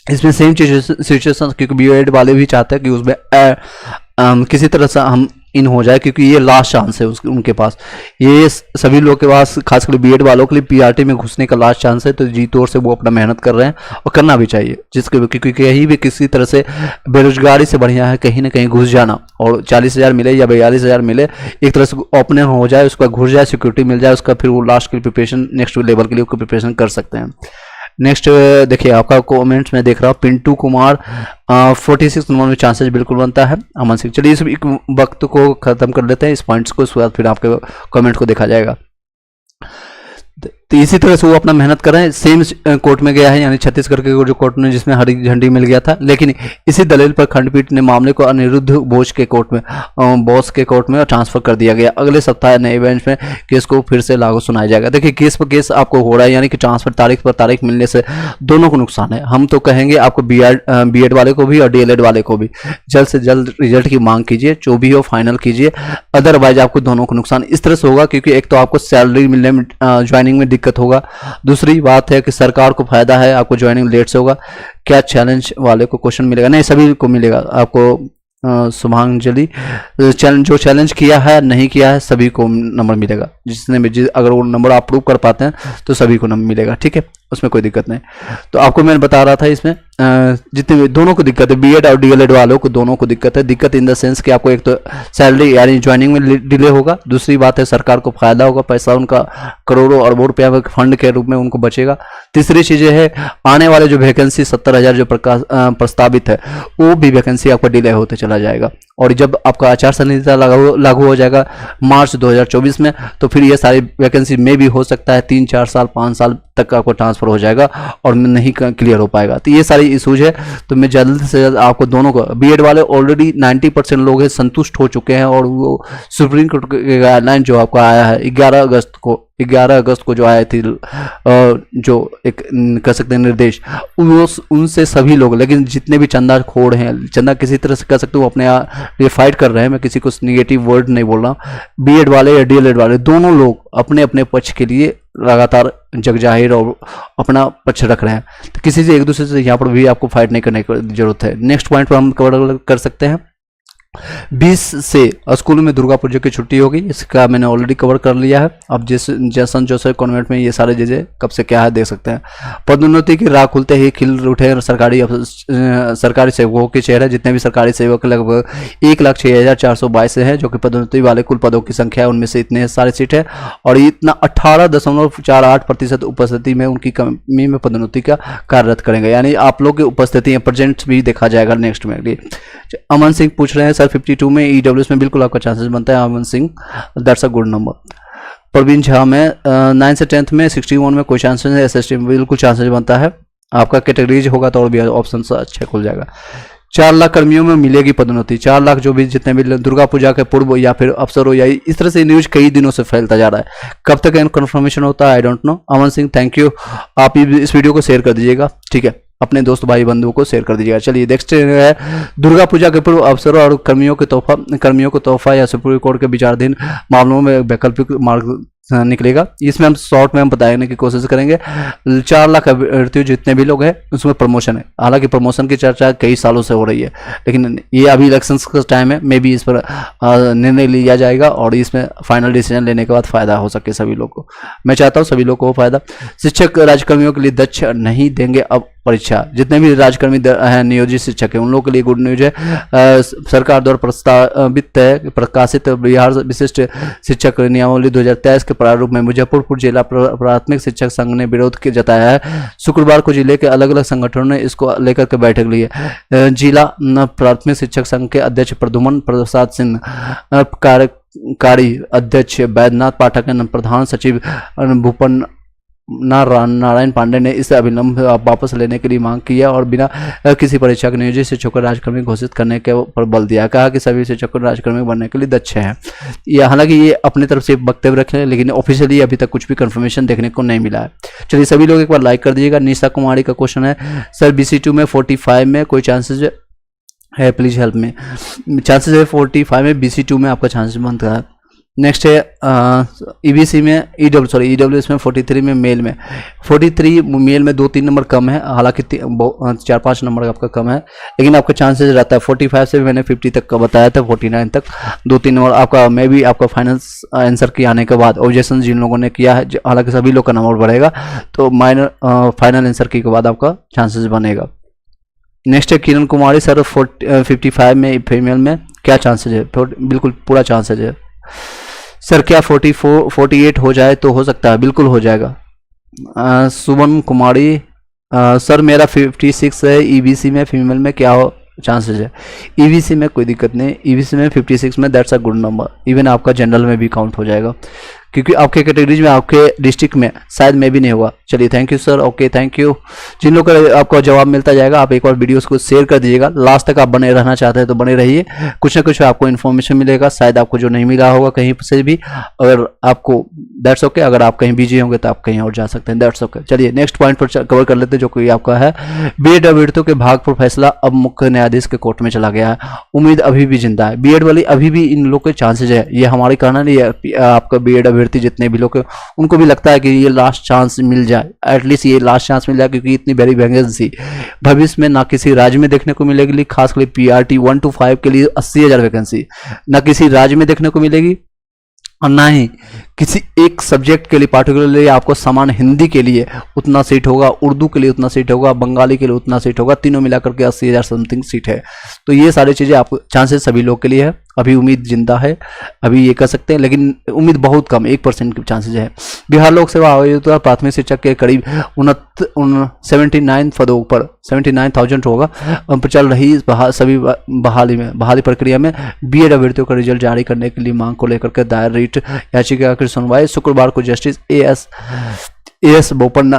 इसमें सेम सिचुएशन, क्योंकि बीएड वाले भी चाहते हैं कि उसमें किसी तरह से हम इन हो जाए, क्योंकि ये लास्ट चांस है उनके पास, ये सभी लोग के पास, खासकर बीएड वालों के लिए पीआरटी में घुसने का लास्ट चांस है। तो जी तौर से वो अपना मेहनत कर रहे हैं और करना भी चाहिए, क्योंकि कहीं भी किसी तरह से बेरोजगारी से बढ़िया है कहीं ना कहीं घुस जाना, और 40,000 मिले या 42,000 मिले, एक तरह से ओपन हो जाए, उसका घुस जाए, सिक्योरिटी मिल जाए, उसका फिर वो लास्ट की प्रिपरेशन नेक्स्ट लेवल के लिए प्रिपरेशन कर सकते हैं। नेक्स्ट देखिए, आपका कमेंट्स में देख रहा हूँ, पिंटू कुमार 46 नंबर में चांसेस बिल्कुल बनता है। अमन सिंह, चलिए इस वक्त को खत्म कर लेते हैं, इस पॉइंट्स को, उसके बाद फिर आपके कमेंट को देखा जाएगा। तो इसी तरह से वो अपना मेहनत कर रहे हैं। सेम कोर्ट में गया है, यानी छत्तीसगढ़ के जो कोर्ट में जिसमें हरी झंडी मिल गया था, लेकिन इसी दलील पर खंडपीठ ने मामले को अनिरुद्ध बोस के कोर्ट में ट्रांसफर कर दिया गया। अगले सप्ताह नए बेंच में केस को फिर से लागू सुनाया जाएगा। देखिए, केस पर केस आपको हो रहा है, यानी कि ट्रांसफर तारीख पर तारीख मिलने से दोनों को नुकसान है। हम तो कहेंगे आपको बीएड वाले को भी और डीएलएड वाले को भी जल्द से जल्द रिजल्ट की मांग कीजिए, जो भी हो फाइनल कीजिए, अदरवाइज आपको दोनों को नुकसान इस तरह से होगा, क्योंकि एक तो आपको सैलरी मिलने में, ज्वाइनिंग में दिक्कत होगा, दूसरी बात है कि सरकार को फायदा है, आपको ज्वाइनिंग लेट से होगा। क्या चैलेंज वाले को क्वेश्चन मिलेगा? नहीं, सभी को मिलेगा। आपको शुभांजलि जो चैलेंज किया है नहीं किया है सभी को नंबर मिलेगा, जिसने भी, अगर वो नंबर आप प्रूव कर पाते हैं तो सभी को नंबर मिलेगा, ठीक है, उसमें कोई दिक्कत नहीं। तो आपको मैं बता रहा था, इसमें जितने भी दोनों को दिक्कत है, बीएड और डीएलएड वालों को दोनों को दिक्कत है। दिक्कत इन द सेंस कि आपको एक तो सैलरी यानी ज्वाइनिंग में डिले होगा, दूसरी बात है सरकार को फायदा होगा, पैसा उनका करोड़ों अरबों रुपया फंड के रूप में उनको बचेगा। तीसरी चीजें है, आने वाले जो वैकेंसी 70,000 जो प्रस्तावित है, वो भी वैकेंसी आपका डिले होते चला जाएगा। और जब आपका आचार संहिता लागू हो जाएगा मार्च 2024 में, तो फिर ये सारी वैकेंसी में भी हो सकता है 3, 4 साल, 5 साल तक आपको ट्रांसफर हो जाएगा और नहीं क्लियर हो पाएगा। तो ये सारी इशूज है। तो मैं जल्द से जल्द आपको दोनों को, बीएड वाले ऑलरेडी 90% लोग हैं संतुष्ट हो चुके हैं, और वो सुप्रीम कोर्ट के गाइडलाइन जो आपका आया है 11 अगस्त को जो आया थी, जो एक कह सकते हैं निर्देश, उनसे सभी लोग, लेकिन जितने भी चंदा खोड़ हैं, चंदा किसी तरह से कह सकते हो अपने ये फाइट कर रहे हैं, मैं किसी को निगेटिव वर्ड नहीं बोल रहा हूँ, बीएड वाले या डीएलएड वाले दोनों लोग अपने अपने पक्ष के लिए लगातार जगजाहिर और अपना पक्ष रख रहे हैं। तो किसी से एक दूसरे से यहाँ पर भी आपको फाइट नहीं करने की जरूरत है। नेक्स्ट पॉइंट पर हम कवर कर सकते हैं। 20 से स्कूल में दुर्गा पूजा की छुट्टी होगी, इसका मैंने ऑलरेडी कवर कर लिया है। अब जैसन जोसेफ कॉन्वेंट में ये सारे चीजें कब से क्या है देख सकते हैं। पदोन्नति की राह खुलते ही खिल उठे सरकारी सेवकों के चेहरे। जितने भी सरकारी सेवक लगभग 1,06,422 है, जो कि पदोन्नति वाले कुल पदों की संख्या है, उनमें से इतने सारे सीट है, और इतना 18.48% उपस्थिति में उनकी कमी में पदोन्नति का कार्यरत करेंगे। यानी आप लोग की उपस्थिति प्रेजेंट भी देखा जाएगा नेक्स्ट में। अमन सिंह पूछ रहे हैं सर 52 में ईडब्ल्यूएस में बिल्कुल आपका चांसेस बनता है। Aman Singh, that's a good number. Praveen Jha में 9 से 10th में 61 में कोई चांसेस है, एसएसटी में बिल्कुल चांसेस बनता है। आपका कैटेगरीज होगा तो और भी ऑप्शन अच्छे खुल जाएगा। 4 लाख कर्मियों में मिलेगी पदोन्नति। 4 लाख जो भी जितने भी दुर्गा पूजा के पूर्व या फिर अफसर हो, या इस तरह से न्यूज कई दिनों से फैलता जा रहा है। कब तक कंफर्मेशन होता है I don't know. Aman Singh thank you, आप इस वीडियो को शेयर कर दीजिएगा, ठीक है, अपने दोस्त भाई बंधुओं को शेयर कर दीजिएगा। चलिए नेक्स्ट है दुर्गा पूजा के पूर्व अफसरों और कर्मियों को तोहफा या सुप्रीम कोर्ट के विचाराधीन मामलों में वैकल्पिक मार्ग निकलेगा। इसमें हम शॉर्ट में हम बताने की कोशिश करेंगे। 4 लाख अभ्यर्थी जितने भी लोग हैं उसमें प्रमोशन है। हालांकि प्रमोशन की चर्चा कई सालों से हो रही है, लेकिन ये अभी इलेक्शंस का टाइम है, मे भी इस पर निर्णय लिया जाएगा और इसमें फाइनल डिसीजन लेने के बाद फायदा हो सके सभी लोग को। मैं चाहता हूँ सभी लोग को फायदा। शिक्षक राज्यकर्मियों के लिए दक्ष नहीं देंगे अब परीक्षा। जितने भी राज्यकर्मी हैं नियोजित शिक्षक हैं उन लोगों के लिए गुड न्यूज है। सरकार द्वारा प्रस्तावित प्रकाशित बिहार विशिष्ट शिक्षक नियमावली 2023 के प्रारूप में मुजफ्फरपुर जिला प्राथमिक शिक्षक संघ ने विरोध जताया है। शुक्रवार को जिले के अलग अलग संगठनों ने इसको लेकर के बैठक ली है। जिला प्राथमिक शिक्षक संघ के अध्यक्ष प्रद्युमन प्रसाद सिंह, कार्यकारी अध्यक्ष बैद्यनाथ पाठक, प्रधान सचिव भूपन नारायण पांडे ने इस अभिलंब वापस लेने के लिए मांग की है और बिना किसी परीक्षा के नियोजित शिक्षक को राजकर्मी घोषित करने के पर बल दिया। कहा कि सभी शिक्षक को राजकर्मी बनने के लिए दक्ष हैं। ये हालांकि ये अपनी तरफ से वक्तव्य रखे, लेकिन ऑफिशियली अभी तक कुछ भी कंफर्मेशन देखने को नहीं मिला है। चलिए सभी लोग एक बार लाइक कर दीजिएगा। निशा कुमारी का क्वेश्चन है, सर BC2 में 45 में कोई चांसेस है, प्लीज हेल्प में। चांसेस है 45 में, BC2 में आपका चांसेस बनता है। नेक्स्ट है EBC में EWS में 43 में मेल में 43 मेल में 2-3 नंबर कम है, हालांकि 4-5 नंबर आपका कम है, लेकिन आपका चांसेस रहता है 45 से मैंने 50 तक का बताया था, 49 तक 2-3 नंबर आपका मे भी आपका फाइनल आंसर की आने के बाद ऑब्जेक्शन जिन लोगों ने किया है, हालांकि सभी लोग का नंबर बढ़ेगा, तो माइनर फाइनल आंसर की के बाद आपका चांसेस बनेगा। नेक्स्ट है किरण कुमारी, सर 55 में फीमेल में क्या चांसेज है? बिल्कुल पूरा चांसेज है सर। क्या 48 हो जाए तो हो सकता है? बिल्कुल हो जाएगा। सुमन कुमारी, सर मेरा 56 है, EBC में फीमेल में क्या हो चांसेज है? EBC में कोई दिक्कत नहीं, EBC में 56 में that's a good number, even आपका जनरल में भी काउंट हो जाएगा, क्योंकि आपके कैटेगरीज में आपके डिस्ट्रिक्ट में शायद में भी नहीं होगा। चलिए thank you sir, okay thank you. जिन लोगों का आपको जवाब मिलता जाएगा, आप एक बार वीडियोस को शेयर कर दीजिएगा। लास्ट तक आप बने रहना चाहते हैं तो बने रहिए, कुछ ना कुछ आपको इन्फॉर्मेशन मिलेगा, शायद आपको जो नहीं मिला होगा कहीं से भी, अगर आपको दैट्स ओके। अगर आप कहीं बिजी होंगे तो आप कहीं और जा सकते हैं, दैट्स ओके। चलिए नेक्स्ट पॉइंट पर कवर कर लेते हैं, जो कि आपका है BEd अभ्यर्थियों के भाग पर फैसला अब मुख्य न्यायाधीश के कोर्ट में चला गया है, उम्मीद अभी भी जिंदा है। BEd वाली अभी भी इन लोग के चांसेज है, ये हमारे कहना नहीं है, आपका BEd अभ्यर्थी जितने भी लोग उनको भी लगता है कि ये लास्ट चांस मिल जाए, एटलीस्ट ये लास्ट चांस मिल जाए, क्योंकि इतनी बड़ी वैकेंसी भविष्य में ना किसी राज्य में देखने को मिलेगी, खासकर PRT 1 to 5 के लिए 80,000 वैकेंसी ना किसी राज्य में देखने को मिलेगी, और ना ही किसी एक सब्जेक्ट के लिए पार्टिकुलरली आपको समान हिंदी के लिए उतना सीट होगा, उर्दू के लिए उतना सीट होगा, बंगाली के लिए उतना सीट होगा, तीनों मिलाकर के 80,000 समथिंग सीट है। तो ये सारी चीज़ें आपको चांसेस सभी लोग के लिए है, अभी उम्मीद जिंदा है, अभी ये कर सकते हैं, लेकिन उम्मीद बहुत कम, 1% की चांसेज है। बिहार लोक सेवा आयोग द्वारा प्राथमिक शिक्षक के करीब 79 पदों पर 79,000 होगा चल रही सभी बहाली प्रक्रिया में BEd अभ्यर्थियों का रिजल्ट जारी करने के लिए मांग को लेकर के दायर रिट याचिका की सुनवाई शुक्रवार को जस्टिस AS बोपन्ना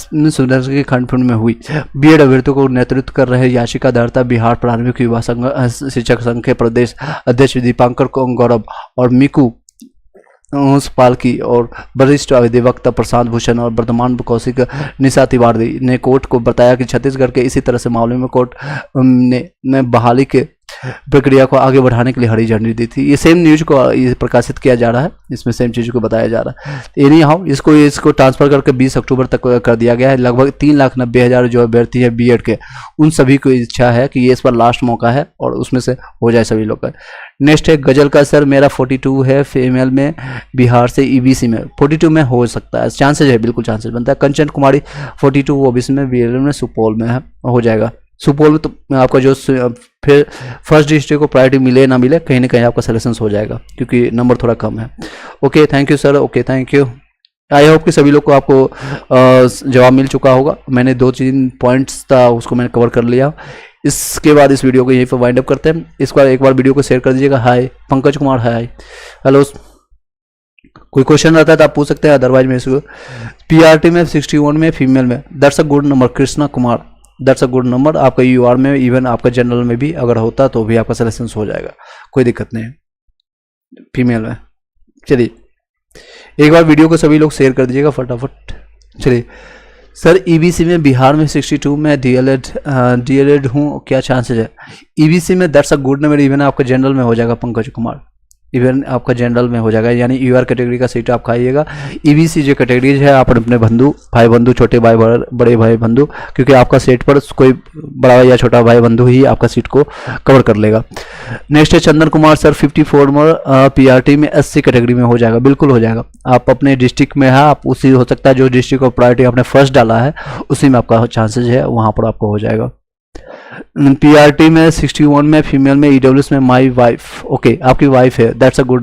सुंदर की खंडपीठ में हुई। BEd अभ्यर्थियों को नेतृत्व कर रहे याचिकादाता बिहार प्राथमिक युवा शिक्षक संघ के प्रदेश अध्यक्ष दीपांकर गौरव और मिकू पालकी और वरिष्ठ अधिवक्ता प्रशांत भूषण और वर्धमान कौशिक निशा तिवारी ने कोर्ट को बताया कि छत्तीसगढ़ के इसी तरह से मामले में कोर्ट ने बहाली के प्रक्रिया को आगे बढ़ाने के लिए हरी झंडी दी थी। ये सेम न्यूज को ये प्रकाशित किया जा रहा है, इसमें सेम चीज़ को बताया जा रहा है। एनी हाउ इसको ट्रांसफर करके 20 अक्टूबर तक कर दिया गया है। लगभग 3,90,000 जो अभ्यर्थी है BEd के, उन सभी को इच्छा है कि ये इस पर लास्ट मौका है और उसमें से हो जाए सभी लोग का। नेक्स्ट है गजल का, सर मेरा 42 है, फीमेल में बिहार से EBC में 42 में हो सकता है, चांसेज है, बिल्कुल चांसेज बनता है। कंचन कुमारी 42 OBC में, BLM में, सुपौल में है, हो जाएगा। सुपौल में तो आपका जो फिर फर्स्ट डिस्ट्रिक्ट को प्रायोरिटी मिले ना मिले, कहीं ना कहीं आपका सिलेक्शन हो जाएगा, क्योंकि नंबर थोड़ा कम है। Okay thank you sir, okay thank you. I hope कि सभी लोग को आपको जवाब मिल चुका होगा। मैंने 2-3 पॉइंट्स था उसको मैंने कवर कर लिया। इसके बाद इस वीडियो को यहीं पर वाइंड अप करते हैं। एक बार वीडियो को शेयर कर दीजिएगा। हाय पंकज कुमार, हाय हेलो। कोई क्वेश्चन रहता है तो आप पूछ सकते हैं, अदरवाइज मैं इसको PRT में 61 में फीमेल में that's a good number. Krishna Kumar that's a good number. आपका UR में, इवन आपका जनरल में भी अगर होता तो भी आपका सिलेक्शन हो जाएगा, कोई दिक्कत नहीं है फीमेल में। चलिए एक बार वीडियो को सभी लोग शेयर कर दीजिएगा फटाफट। चलिए सर EBC में बिहार में 62 में DLED हूँ, क्या चांसेज है? EBC में that's a good number, even आपका जनरल में हो जाएगा पंकज कुमार, इवन आपका जनरल में हो जाएगा, यानी UR कैटेगरी का सीट आप खाइएगा। EBC जो कैटेगरीज है आप अपने बंधु, भाई बंधु, छोटे भाई, बड़े भाई बंधु, क्योंकि आपका सीट पर कोई बड़ा या छोटा भाई बंधु ही आपका सीट को कवर कर लेगा। नेक्स्ट है चंदन कुमार, सर 54 में PRT में SC कैटेगरी में हो जाएगा, बिल्कुल हो जाएगा। आप अपने डिस्ट्रिक्ट में है, आप उसी हो सकता है जो डिस्ट्रिक्ट को प्रायोरिटी आपने फर्स्ट डाला है उसी में आपका चांसेज है, वहाँ पर आपको हो जाएगा। PRT में 61 में फीमेल में EWS में माई वाइफ, ओके आपकी वाइफ है, दैट्स अ गुड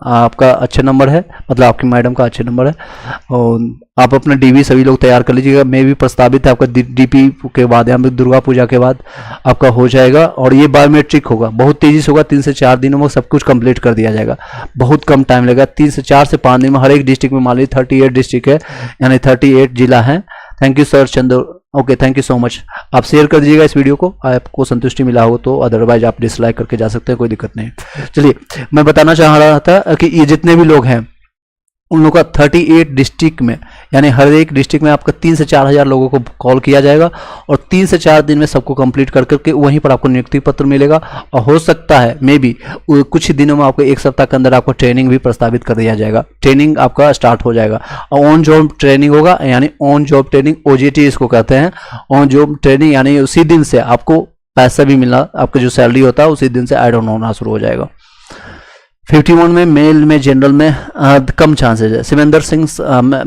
आपका अच्छे नंबर है, मतलब आपकी मैडम का अच्छे नंबर है। और आप अपना डीबी सभी लोग तैयार कर लीजिएगा। मैं भी प्रस्तावित है आपका डीपी के बाद यहाँ पे दुर्गा पूजा के बाद आपका हो जाएगा। और ये बायोमेट्रिक होगा, बहुत तेजी से होगा, 3 से 4 दिनों में सब कुछ कंप्लीट कर दिया जाएगा, बहुत कम टाइम लगेगा। 3 से 4 से 5 दिन में हर एक डिस्ट्रिक्ट में, मान लीजिए 38 डिस्ट्रिक्ट है, यानी 38 जिला है। Thank you sir Chandra, okay thank you so much. आप शेयर कर दीजिएगा इस वीडियो को, आपको संतुष्टि मिला हो तो, अदरवाइज आप डिसलाइक करके जा सकते हैं, कोई दिक्कत नहीं। चलिए, मैं बताना चाह रहा था कि ये जितने भी लोग हैं उन लोगों का 38 डिस्ट्रिक्ट में, यानी हर एक डिस्ट्रिक्ट में आपका 3 से 4 हज़ार लोगों को कॉल किया जाएगा और 3 से 4 दिन में सबको कंप्लीट कर करके वहीं पर आपको नियुक्ति पत्र मिलेगा। और हो सकता है मे बी कुछ ही दिनों में आपको 1 सप्ताह के अंदर आपको ट्रेनिंग भी प्रस्तावित कर दिया जाएगा, ट्रेनिंग आपका स्टार्ट हो जाएगा। और ऑन जॉब ट्रेनिंग होगा, यानी ऑन जॉब ट्रेनिंग, OJT इसको कहते हैं, ऑन जॉब ट्रेनिंग, यानी उसी दिन से आपको पैसा भी मिलना, आपका जो सैलरी होता है उसी दिन से ऐड ऑन होना शुरू हो जाएगा। 51 में मेल में जनरल में कम चांसेस है। शिवेंद्र सिंह,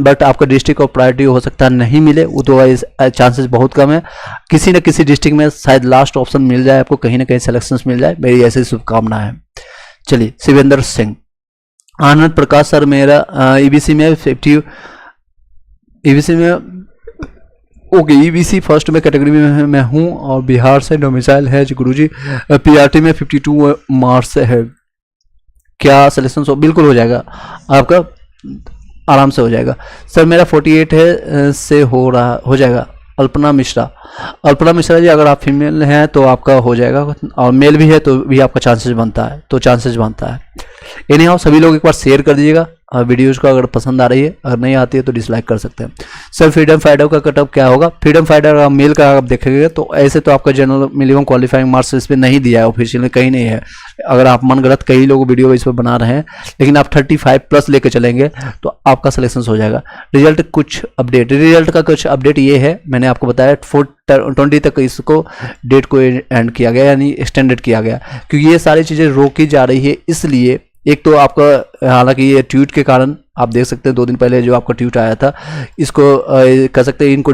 बट आपका डिस्ट्रिक्ट ऑफ प्रायोरिटी हो सकता है नहीं मिले, वो तो चांसेस बहुत कम है। किसी न किसी डिस्ट्रिक्ट में शायद लास्ट ऑप्शन मिल जाए आपको, कहीं ना कहीं सिलेक्शंस मिल जाए, मेरी ऐसी शुभकामना है। चलिए, शिवेंद्र सिंह। आनंद प्रकाश सर, मेरा EBC में 50, EBC में ओके, EBC फर्स्ट में कैटेगरी में मैं हूँ और बिहार से डोमिसाइल है जी गुरुजी। PRT में 52 मार्क्स है, क्या सिलेक्शन बिल्कुल हो जाएगा आपका, आराम से हो जाएगा सर। मेरा 48 है से हो जाएगा। अल्पना मिश्रा, अल्पना मिश्रा जी, अगर आप फीमेल हैं तो आपका हो जाएगा, और मेल भी है तो भी आपका चांसेस बनता है, तो चांसेस बनता है। एनी हाउ, सभी लोग एक बार शेयर कर दीजिएगा वीडियोज़ को, अगर पसंद आ रही है, अगर नहीं आती है तो डिसलाइक कर सकते हैं। सर फ्रीडम फाइटर का कटअप क्या होगा? फ्रीडम फाइटर मेल का आप देखेंगे तो ऐसे तो आपका जनरल मिनिमम क्वालिफाइंग मार्क्स इस पर नहीं दिया है, ऑफिशियली कहीं नहीं है। अगर आप मन गलत कई लोग वीडियो इस पर बना रहे हैं, लेकिन आप 35+ लेके चलेंगे तो आपका सिलेक्शन हो जाएगा। रिजल्ट कुछ अपडेट, रिजल्ट का कुछ अपडेट ये है, मैंने आपको बताया 420 तक इसको डेट को एंड किया गया, यानी एक्सटेंडेड किया गया, क्योंकि ये सारी चीज़ें रोकी जा रही है। इसलिए एक तो आपका, हालांकि ये ट्वीट के कारण आप देख सकते हैं 2 दिन पहले जो आपका ट्वीट आया था, इसको कह सकते हैं इनको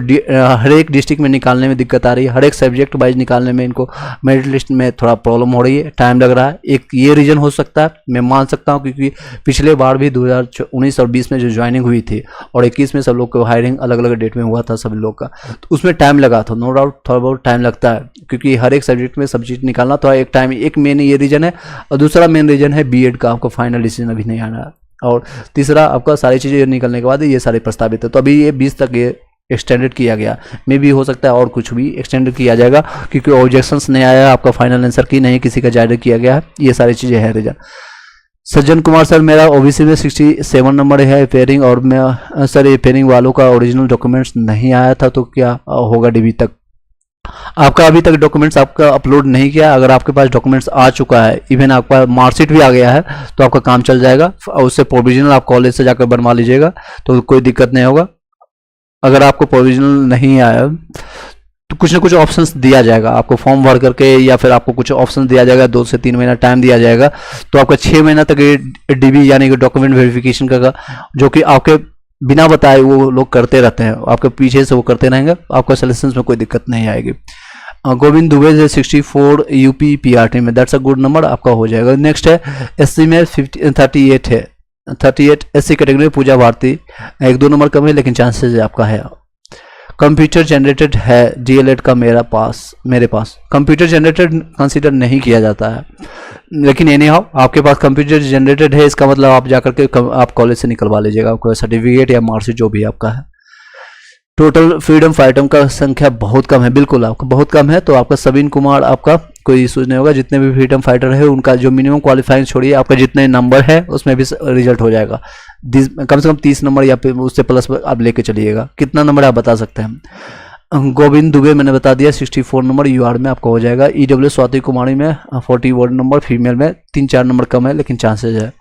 हर एक डिस्ट्रिक्ट में निकालने में दिक्कत आ रही है, हर एक सब्जेक्ट वाइज निकालने में इनको मेरिट लिस्ट में थोड़ा प्रॉब्लम हो रही है, टाइम लग रहा है। एक ये रीज़न हो सकता है, मैं मान सकता हूँ, क्योंकि पिछले बार भी 2019 और 20 में जो ज्वाइनिंग हुई थी और 21 में सब लोग को हायरिंग अलग अलग डेट में हुआ था सभी लोग का, तो उसमें टाइम लगा था, नो डाउट थोड़ा बहुत टाइम लगता है, क्योंकि हर एक सब्जेक्ट में सब्जेक्ट निकालना थोड़ा एक टाइम, एक मेन ये रीज़न है। और दूसरा मेन रीज़न है BEd का आपको फाइनल डिसीजन अभी नहीं आना है, और तीसरा आपका सारी चीज़ें निकलने के बाद ये सारे प्रस्तावित है, तो अभी ये 20 तक ये एक्सटेंडेड किया गया, मे भी हो सकता है और कुछ भी एक्सटेंडेड किया जाएगा, क्योंकि ऑब्जेक्शंस नहीं आया आपका फाइनल आंसर की, नहीं किसी का जारी किया गया है, ये सारी चीज़ें हैं रीजन। सज्जन कुमार सर, मेरा OBC में 67 नंबर है पेयरिंग, और मैं सर ये पेयरिंग वालों का ओरिजिनल डॉक्यूमेंट्स नहीं आया था, तो क्या होगा DB तक? आपका अभी तक डॉक्यूमेंट्स आपका अपलोड नहीं किया, अगर आपके पास डॉक्यूमेंट्स आ चुका है, इवन आपका मार्कशीट भी आ गया है, तो आपका काम चल जाएगा, और उससे प्रोविजनल आप कॉलेज से जाकर बनवा लीजिएगा, तो कोई दिक्कत नहीं होगा। अगर आपको प्रोविजनल नहीं आया तो कुछ ना कुछ ऑप्शंस दिया जाएगा आपको, फॉर्म भर करके, या फिर आपको कुछ ऑप्शन दिया जाएगा, 2 से 3 महीना टाइम दिया जाएगा, तो आपका 6 महीना तक ये DB यानी कि डॉक्यूमेंट वेरिफिकेशन का, जो कि आपके बिना बताए वो लोग करते रहते हैं, आपके पीछे से वो करते रहेंगे, आपका सिलेक्शन में कोई दिक्कत नहीं आएगी। गोविंद दुबे से 64 UP PRT में, दैट्स अ गुड नंबर, आपका हो जाएगा। नेक्स्ट है SC में 38 है, 38 SC कैटेगरी में पूजा भारती, 1-2 नंबर कम है, लेकिन चांसेस आपका है। कंप्यूटर जनरेटेड है DLED का मेरे पास कंप्यूटर जनरेटेड कंसीडर नहीं किया जाता है, लेकिन एनी हाउ आपके पास कंप्यूटर जनरेटेड है, इसका मतलब आप जाकर के आप कॉलेज से निकलवा लीजिएगा, आपको सर्टिफिकेट या मार्कशीट जो भी आपका है। टोटल फ्रीडम फाइटर का संख्या बहुत कम है, बिल्कुल आपका बहुत कम है, तो आपका सबिन कुमार, आपका कोई इशूज नहीं होगा। जितने भी फ्रीडम फाइटर है उनका जो मिनिमम क्वालिफाइंग छोड़िए, आपका जितने नंबर है उसमें भी रिजल्ट हो जाएगा, कम से कम 30 नंबर या फिर उससे प्लस आप लेके चलिएगा। कितना नंबर आप बता सकते हैं? गोविंद दुबे मैंने बता दिया 64 नंबर UR में आपका हो जाएगा। EW स्वाति कुमारी में 41 नंबर, फीमेल में 3-4 नंबर कम है, लेकिन चांसेज है।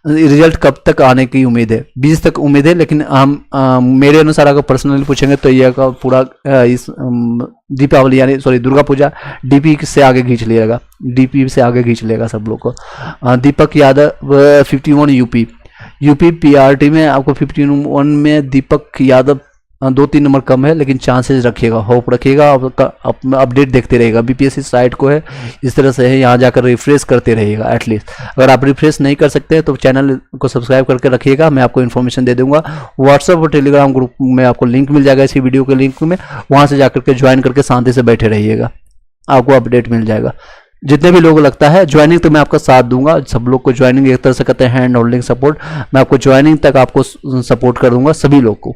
रिजल्ट कब तक आने की उम्मीद है? 20 तक उम्मीद है, लेकिन हम मेरे अनुसार अगर पर्सनली पूछेंगे तो यह का पूरा इस दीपावली यानी सॉरी दुर्गा पूजा DP से आगे खींच लिएगा, DP से आगे खींच लेगा सब लोग को। दीपक यादव 51 UP PRT में आपको 51 में दीपक यादव 2-3 नंबर कम है, लेकिन चांसेस रखिएगा, होप रखिएगा, अपडेट देखते रहिएगा। बीपीएससी साइट को है इस तरह से है, यहाँ जाकर रिफ्रेश करते रहिएगा एटलीस्ट। अगर आप रिफ्रेश नहीं कर सकते तो चैनल को सब्सक्राइब करके रखिएगा, मैं आपको इन्फॉर्मेशन दे दूंगा। व्हाट्सएप और टेलीग्राम ग्रुप में आपको लिंक मिल जाएगा इसी वीडियो के लिंक में, वहाँ से जाकर के ज्वाइन करके शांति से बैठे रहिएगा, आपको अपडेट मिल जाएगा। जितने भी लोगों लगता है ज्वाइनिंग तो मैं आपका साथ दूंगा, सब लोग को ज्वाइनिंग एक तरह से कहते हैं हैंड होल्डिंग सपोर्ट, मैं आपको ज्वाइनिंग तक आपको सपोर्ट कर दूंगा सभी लोग को।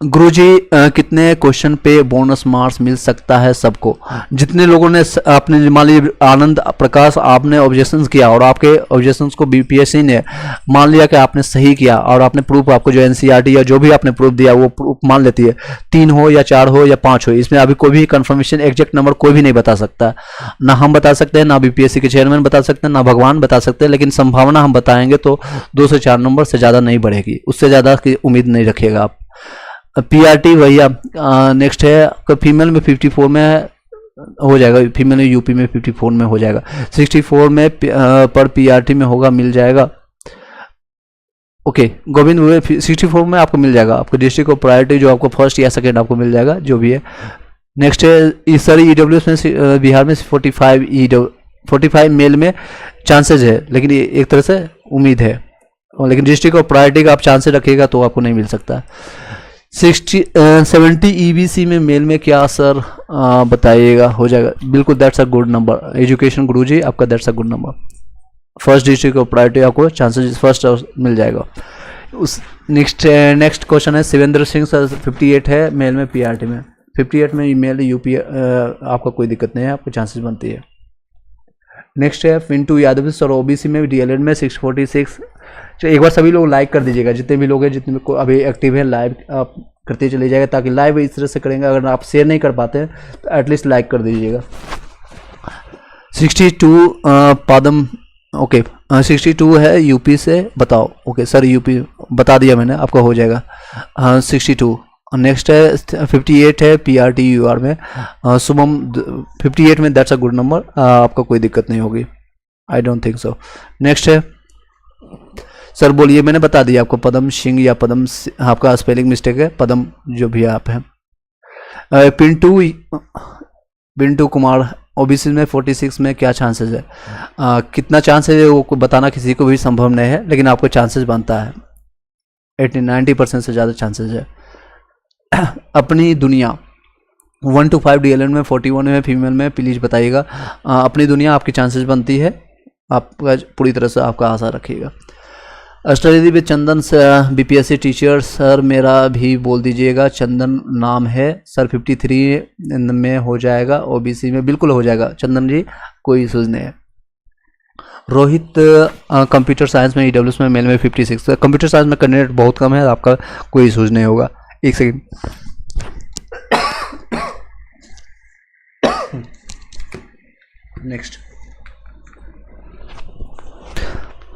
गुरुजी कितने क्वेश्चन पे बोनस मार्क्स मिल सकता है सबको? जितने लोगों ने आपने मान लीजिए आनंद प्रकाश आपने ऑब्जेक्शंस किया और आपके ऑब्जेक्शंस को बीपीएससी ने मान लिया कि आपने सही किया और आपने प्रूफ, आपको जो एनसीईआरटी या जो भी आपने प्रूफ दिया वो प्रूफ मान लेती है, 3 हो या 4 हो या 5 हो, इसमें अभी कोई भी कंफर्मेशन एग्जैक्ट नंबर कोई भी नहीं बता सकता, ना हम बता सकते हैं, ना बीपीएससी के चेयरमैन बता सकते हैं, ना भगवान बता सकते हैं, लेकिन संभावना हम बताएंगे तो 2 से 4 नंबर से ज़्यादा नहीं बढ़ेगी, उससे ज़्यादा की उम्मीद नहीं रखिएगा आप। पीआरटी भैया नेक्स्ट है आपका फीमेल में 54 में हो जाएगा, फीमेल में यूपी में 54 में हो जाएगा, 64 में पर पीआरटी में होगा, मिल जाएगा। ओके गोविंद 64 में आपको मिल जाएगा, आपको डिस्ट्रिक्ट ऑफ प्रायोरिटी जो आपको फर्स्ट या सेकंड आपको मिल जाएगा जो भी है। नेक्स्ट है सर ईडब्ल्यूएस में बिहार में 45 मेल में चांसेज है, लेकिन ये एक तरह से उम्मीद है, लेकिन डिस्ट्रिक्ट ऑफ प्रायोरिटी का आप चांसेज रखिएगा तो आपको नहीं मिल सकता। 70 ईबीसी में मेल में क्या सर बताइएगा, हो जाएगा बिल्कुल, that's a good number education Guruji आपका, that's a good number. First district of priority आपको चांसेस फर्स्ट मिल जाएगा। उस नेक्स्ट क्वेश्चन है शिवेंद्र सिंह सर 58 है मेल में पीआरटी में, 58 में मेल यूपी आपका कोई दिक्कत नहीं है, आपको चांसेस बनती है। नेक्स्ट है पिंटू यादव सर ओबीसी में डीएलएड में 646। एक बार सभी लोग लाइक कर दीजिएगा, जितने भी लोग हैं, जितने भी अभी एक्टिव है लाइव आप करते चले जाएगा, ताकि लाइव इस तरह से करेंगे, अगर आप शेयर नहीं कर पाते हैं तो एटलीस्ट लाइक कर दीजिएगा। 62 पादम ओके 62 है यूपी से, बताओ। ओके सर यूपी बता दिया मैंने, आपका हो जाएगा 62। नेक्स्ट है 58 है पीआरटी यूआर में, शुभम 58 में, दैट्स अ गुड नंबर, आपका कोई दिक्कत नहीं होगी, I don't think so. Next है सर बोलिए, मैंने बता दिया आपको, पदम सिंह या पदम, आपका स्पेलिंग मिस्टेक है, पदम जो भी आप हैं। पिंटू कुमार ओबीसी में 46 में क्या चांसेस है? कितना चांसेस है वो बताना किसी को भी संभव नहीं है, लेकिन आपको चांसेस बनता है, 80-90% से ज़्यादा चांसेस है। अपनी दुनिया 1 to 5 डीएलएड में 41 में फीमेल में प्लीज़ बताइएगा। अपनी दुनिया आपकी चांसेस बनती है, आपका पूरी तरह से आपका आशा रखिएगा। अष्टरिधि में चंदन बीपीएससी टीचर सर मेरा भी बोल दीजिएगा, चंदन नाम है सर, 53 में हो जाएगा, ओबीसी में बिल्कुल हो जाएगा चंदन जी, कोई इशूज़ नहीं है। रोहित कंप्यूटर साइंस में ईडब्ल्यूएस में मेल में 56, कंप्यूटर साइंस में कैंडिडेट बहुत कम है, आपका कोई इशूज़ नहीं होगा। एक सेकेंड नेक्स्ट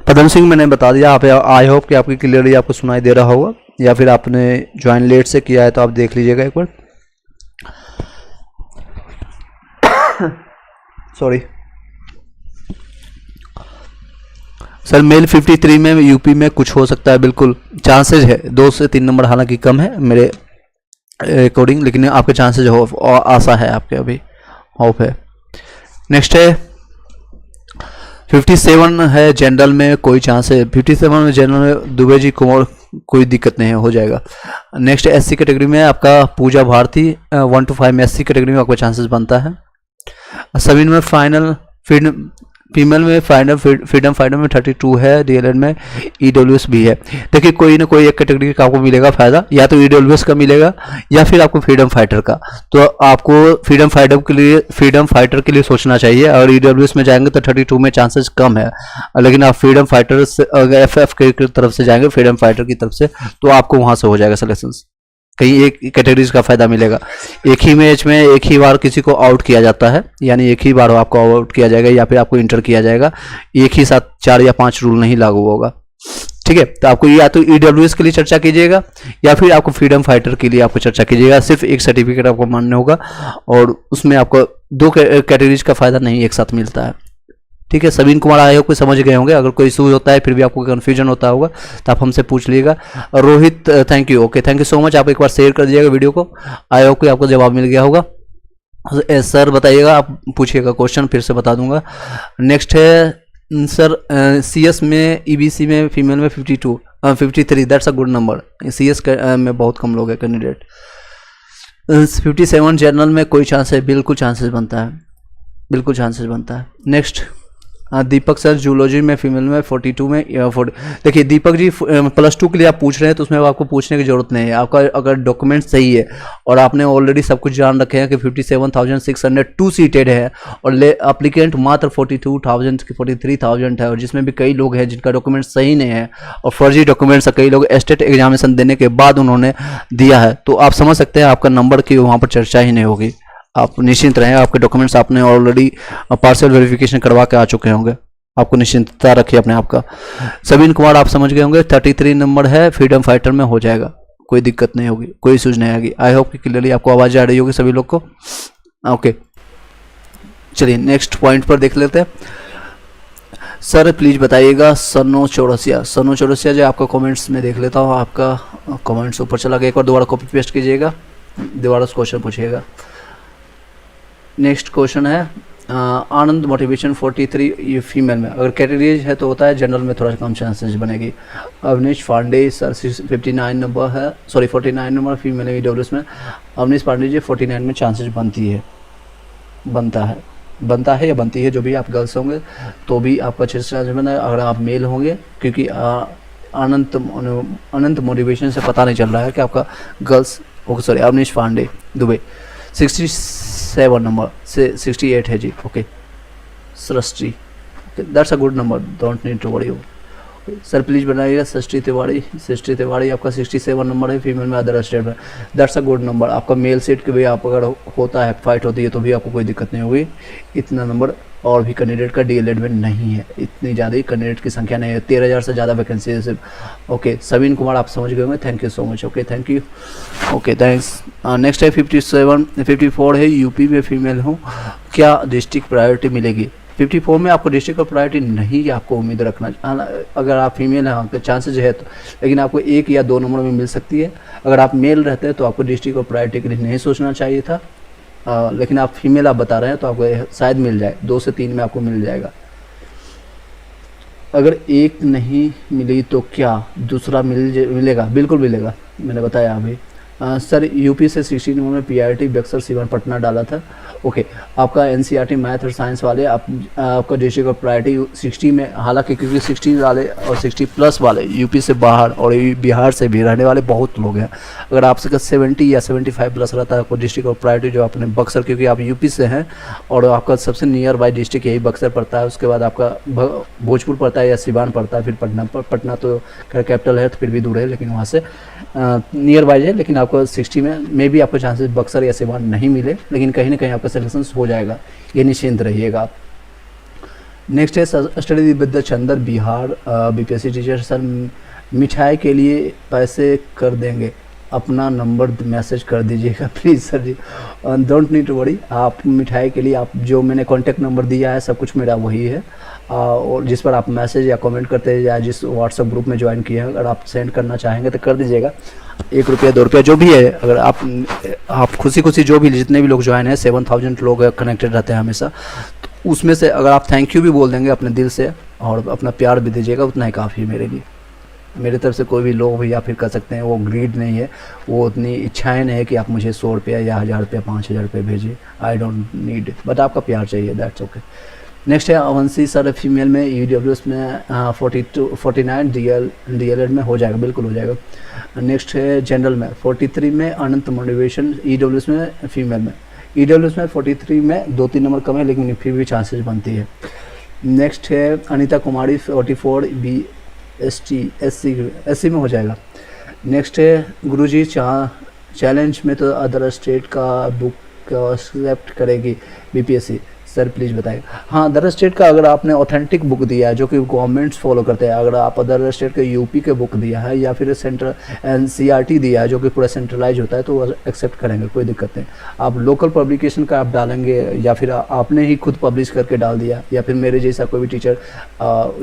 पदम सिंह मैंने बता दिया, आप आई होप कि आपकी क्लियरली आपको सुनाई दे रहा होगा, या फिर आपने ज्वाइन लेट से किया है तो आप देख लीजिएगा एक बार। सॉरी सर मेल 53 में यूपी में कुछ हो सकता है, बिल्कुल चांसेज है, 2 से 3 नंबर हालांकि कम है मेरे अकॉर्डिंग, लेकिन आपके चांसेज हो, आशा है आपके, अभी होप है। नेक्स्ट है 57 है जनरल में, कोई चांस है 57 में जनरल में, दुबे जी कुमार कोई दिक्कत नहीं है, हो जाएगा। नेक्स्ट एससी कैटेगरी में आपका पूजा भारती 1 to 5 में एससी कैटेगरी में आपका चांसेस बनता है। सभी में फाइनल फीमेल में फाइनल फ्रीडम फाइटर में 32 है, डीएलएड में ईडब्ल्यूएस भी है। देखिए कोई ना कोई एक कैटेगरी का आपको मिलेगा फायदा, या तो ईडब्ल्यूएस का मिलेगा या फिर आपको फ्रीडम फाइटर का, तो आपको फ्रीडम फाइटर के लिए सोचना चाहिए। और ईडब्ल्यूएस में जाएंगे तो 32 में चांसेस कम है, लेकिन आप फ्रीडम फाइटर से एफएफ की तरफ से जाएंगे, फ्रीडम फाइटर की तरफ से, तो आपको वहां से हो जाएगा सिलेक्शन, कहीं एक कैटेगरीज का फायदा मिलेगा। एक ही मैच में एक ही बार किसी को आउट किया जाता है, यानी एक ही बार आपको आउट किया जाएगा या फिर आपको इंटर किया जाएगा, एक ही साथ 4 या 5 रूल नहीं लागू होगा, ठीक है। तो आपको या तो ईडब्ल्यूएस के लिए चर्चा कीजिएगा या फिर आपको फ्रीडम फाइटर के लिए आपको चर्चा कीजिएगा। सिर्फ एक सर्टिफिकेट आपको मान्य होगा और उसमें आपको 2 कैटेगरीज का फायदा नहीं एक साथ मिलता है, ठीक है। सबीन कुमार आए हो कोई समझ गए होंगे, अगर कोई इशू होता है फिर भी आपको कन्फ्यूजन होता होगा तो आप हमसे पूछ लीजिएगा। Rohit thank you, okay thank you so much. आप एक बार शेयर कर दीजिएगा वीडियो को, आई होप कि आपको जवाब मिल गया होगा। सर बताइएगा, आप पूछिएगा क्वेश्चन फिर से बता दूंगा। नेक्स्ट है सर CS में EBC में फीमेल में 53 that's a good number. CS में बहुत कम लोग हैं कैंडिडेट। 57 जनरल में कोई चांस है, बिल्कुल चांसेस बनता है, बिल्कुल चांसेस बनता है। नेक्स्ट दीपक सर जूलॉजी में फीमेल में 42 में 40। देखिए दीपक जी +2 के लिए आप पूछ रहे हैं तो उसमें आपको पूछने की ज़रूरत नहीं है। आपका अगर डॉक्यूमेंट सही है और आपने ऑलरेडी सब कुछ जान रखे हैं कि 57,602 सीटेड है और एप्लीकेंट मात्र 42,000 की 43,000 है, और जिसमें भी कई लोग हैं जिनका डॉक्यूमेंट सही नहीं है और फर्जी डॉक्यूमेंट्स कई लोग स्टेट एग्जामिनेशन देने के बाद उन्होंने दिया है, तो आप समझ सकते हैं आपका नंबर की वहाँ पर चर्चा ही नहीं होगी। आप निश्चिंत रहें, आपके डॉक्यूमेंट्स आपने ऑलरेडी पार्शियल वेरिफिकेशन करवा के आ चुके होंगे, आपको निश्चिंतता रखिए अपने आप का। सबीन कुमार आप समझ गए होंगे, 33 नंबर है, फ्रीडम फाइटर में हो जाएगा, कोई दिक्कत नहीं होगी, कोई इशूज नहीं आएगी। आई होप कि क्लियरली आपको आवाज़ आ रही होगी सभी लोग को। ओके चलिए नेक्स्ट पॉइंट पर देख लेते हैं। सर प्लीज़ बताइएगा सनो चौरसिया जो आपका कमेंट्स में देख लेता हूँ, आपका कमेंट्स ऊपर चला गया, एक बार दोबारा कॉपी पेस्ट कीजिएगा, दोबारा क्वेश्चन पूछिएगा। नेक्स्ट क्वेश्चन है आनंद मोटिवेशन 43 ये फीमेल में, अगर कैटेगरी है तो होता है, जनरल में थोड़ा कम चांसेस बनेगी। अवनीश पांडे सर 59 नंबर है, सॉरी 49 नंबर फीमेल है EWS में। अवनीश पांडे जी 49 में चांसेस बनती है, बनता है या बनती है, जो भी आप गर्ल्स होंगे तो भी आपका 6 चांसेस बना है। अगर आप मेल होंगे, क्योंकि अनंत मोटिवेशन से पता नहीं चल रहा है कि आपका girls, okay sorry Avneesh Pandey Dubey 67 number से 68 है जी, okay Srishti, that's a good number, don't need to worry. Sir please बनाइएगा सृष्टि तिवारी आपका 67 नंबर है, फीमेल में अदर स्टेट में, दैट्स अ गुड नंबर। आपका मेल सीट के भी आप अगर होता है, फाइट होती है तो भी आपको कोई दिक्कत नहीं होगी। इतना नंबर और भी कैंडिडेट का DLED में नहीं है, इतनी ज़्यादा ही कैंडिडेट की संख्या नहीं है, 13,000 से ज़्यादा वैकेंसी है सिर्फ। ओके सबीन कुमार आप समझ गए होंगे, thank you so much, okay thank you, okay thanks. Next है 54 है, यूपी में फीमेल हूँ, क्या डिस्ट्रिक्ट प्रायोरिटी मिलेगी? 54 में आपको डिस्ट्रिक्ट का प्रायोरिटी नहीं आपको उम्मीद रखना, अगर आप फीमेल हैं आपके चांसेज है तो, लेकिन आपको 1 या 2 नंबर में मिल सकती है। अगर आप मेल रहते हैं तो आपको डिस्ट्रिक्ट और प्रायोरिटी के लिए नहीं सोचना चाहिए था, लेकिन आप फीमेल आप बता रहे हैं तो आपको शायद मिल जाए, 2 से 3 में आपको मिल जाएगा। अगर 1 नहीं मिली तो क्या दूसरा मिलेगा? बिल्कुल मिलेगा, मैंने बताया अभी। सर यूपी से 16 नंबर में PRT बक्सर सिवान पटना डाला था, ओके आपका NCERT मैथ और साइंस वाले आपका डिस्ट्रिक्ट ऑफ प्रायोरिटी 60 में, हालांकि क्योंकि 60 वाले और 60+ वाले यूपी से बाहर और बिहार से भी रहने वाले बहुत लोग हैं। अगर आपसे 70 या 75+ रहता है आपको डिस्ट्रिक्ट ऑफ प्रायोरिटी, जो अपने बक्सर, क्योंकि आप यूपी से हैं और आपका सबसे नियर बाई डिस्ट्रिक्ट यही बक्सर पड़ता है, उसके बाद आपका भोजपुर पड़ता है या सिवान पड़ता है, फिर पटना तो खैर कैपिटल है तो फिर भी दूर है, लेकिन वहाँ से नियर बाई है। लेकिन आपको 60 में भी आपको चांसेस बक्सर या सिवान नहीं मिले, लेकिन कहीं ना कहीं आपका सिलेक्शन हो जाएगा, ये निश्चिंत रहिएगा आप। नेक्स्ट है study with Chandar Bihar BPSC teacher, sir मिठाई के लिए पैसे कर देंगे, अपना नंबर मैसेज कर दीजिएगा please sir ji, don't need to worry. आप मिठाई के लिए आप जो मैंने कॉन्टैक्ट नंबर दिया है सब कुछ मेरा वही है, और जिस पर आप मैसेज या कमेंट करते हैं या जिस व्हाट्सएप ग्रुप में ज्वाइन किए हैं, अगर आप सेंड करना चाहेंगे तो कर दीजिएगा, 1 रुपया 2 रुपया जो भी है। अगर आप खुशी जो भी जितने भी लोग ज्वाइन हैं, 7000 लोग कनेक्टेड रहते हैं हमेशा, तो उसमें से अगर आप थैंक यू भी बोल देंगे अपने दिल से और अपना प्यार भी दीजिएगा, उतना ही काफ़ी है मेरे लिए। मेरी तरफ से कोई भी लोग भी या फिर कर सकते हैं, वो ग्रीड नहीं है, वो उतनी इच्छाएं नहीं है कि आप मुझे 100 रुपया या 1000 रुपया 5000 रुपये भेजिए, आई डोंट नीड, बट आपका प्यार चाहिए, दैट्स ओके। नेक्स्ट है अवंशी सर फीमेल में EWS में 49 DLED में हो जाएगा, बिल्कुल हो जाएगा। नेक्स्ट है जनरल में 43 में अनंत मोटिवेशन EWS में फीमेल में, EWS में 43 में 2-3 नंबर कम है, लेकिन फिर भी चांसेस बनती है। नेक्स्ट है अनीता कुमारी 44 SC में हो जाएगा। नेक्स्ट है गुरुजी चैलेंज में तो अदर स्टेट का बुक एक्सेप्ट करेगी BPSC, सर प्लीज़ बताइए। हाँ, अदर स्टेट का अगर आपने ऑथेंटिक बुक दिया है जो कि गवर्नमेंट्स फॉलो करते हैं, अगर आप अदर स्टेट के यूपी के बुक दिया है या फिर सेंट्रल एनसीईआरटी दिया है जो कि पूरा सेंट्रलाइज होता है तो एक्सेप्ट करेंगे, कोई दिक्कत नहीं। आप लोकल पब्लिकेशन का आप डालेंगे या फिर आपने ही खुद पब्लिश करके डाल दिया या फिर मेरे जैसा कोई भी टीचर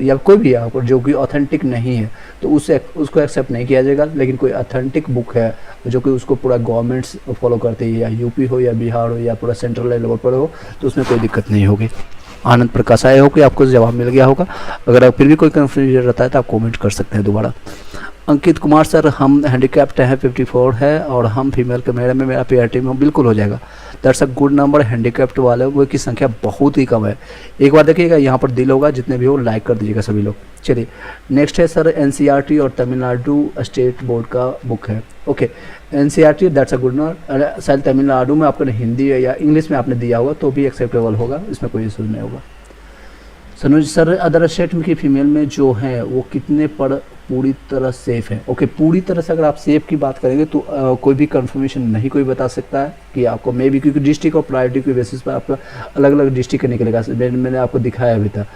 या कोई भी आपको जो कि ऑथेंटिक नहीं है तो उसको एक्सेप्ट नहीं किया जाएगा। लेकिन कोई ऑथेंटिक बुक है जो कि उसको पूरा गवर्नमेंट्स फॉलो करती है, या यूपी हो या बिहार हो या पूरा सेंट्रल लेवल पर हो, तो उसमें कोई दिक्कत नहीं होगी। आनंद प्रकाश आए हो कि आपको जवाब मिल गया होगा। अगर आप फिर भी कोई कन्फ्यूजन रहता है तो आप कमेंट कर सकते हैं दोबारा। अंकित कुमार सर, हम हैंडीकैप्ड हैं, 54 है और हम फीमेल कैमरे में मेरा पीआरटी में बिल्कुल हो जाएगा। That's a good number. Handicapped वाले वो की संख्या बहुत ही कम है। एक बार देखिएगा यहाँ पर दिल होगा, जितने भी हो लाइक कर दीजिएगा सभी लोग। चलिए नेक्स्ट है सर, एनसीईआरटी और तमिलनाडु स्टेट बोर्ड का बुक है। Okay, NCERT that's a good number. शायद तमिलनाडु में आपने हिंदी या इंग्लिश में आपने दिया होगा तो भी एक्सेप्टेबल होगा, इसमें कोई इशू नहीं होगा। सनुज सर, अदर स्टेट में की फीमेल में जो है वो कितने पर पूरी तरह सेफ है? ओके, पूरी तरह से अगर आप सेफ की बात करेंगे तो कोई भी कंफर्मेशन नहीं कोई बता सकता है कि आपको मे भी, क्योंकि डिस्ट्रिक्ट और प्रायोरिटी के बेसिस पर आपका अलग अलग डिस्ट्रिक्ट निकलेगा। मैंने आपको दिखाया अभी था,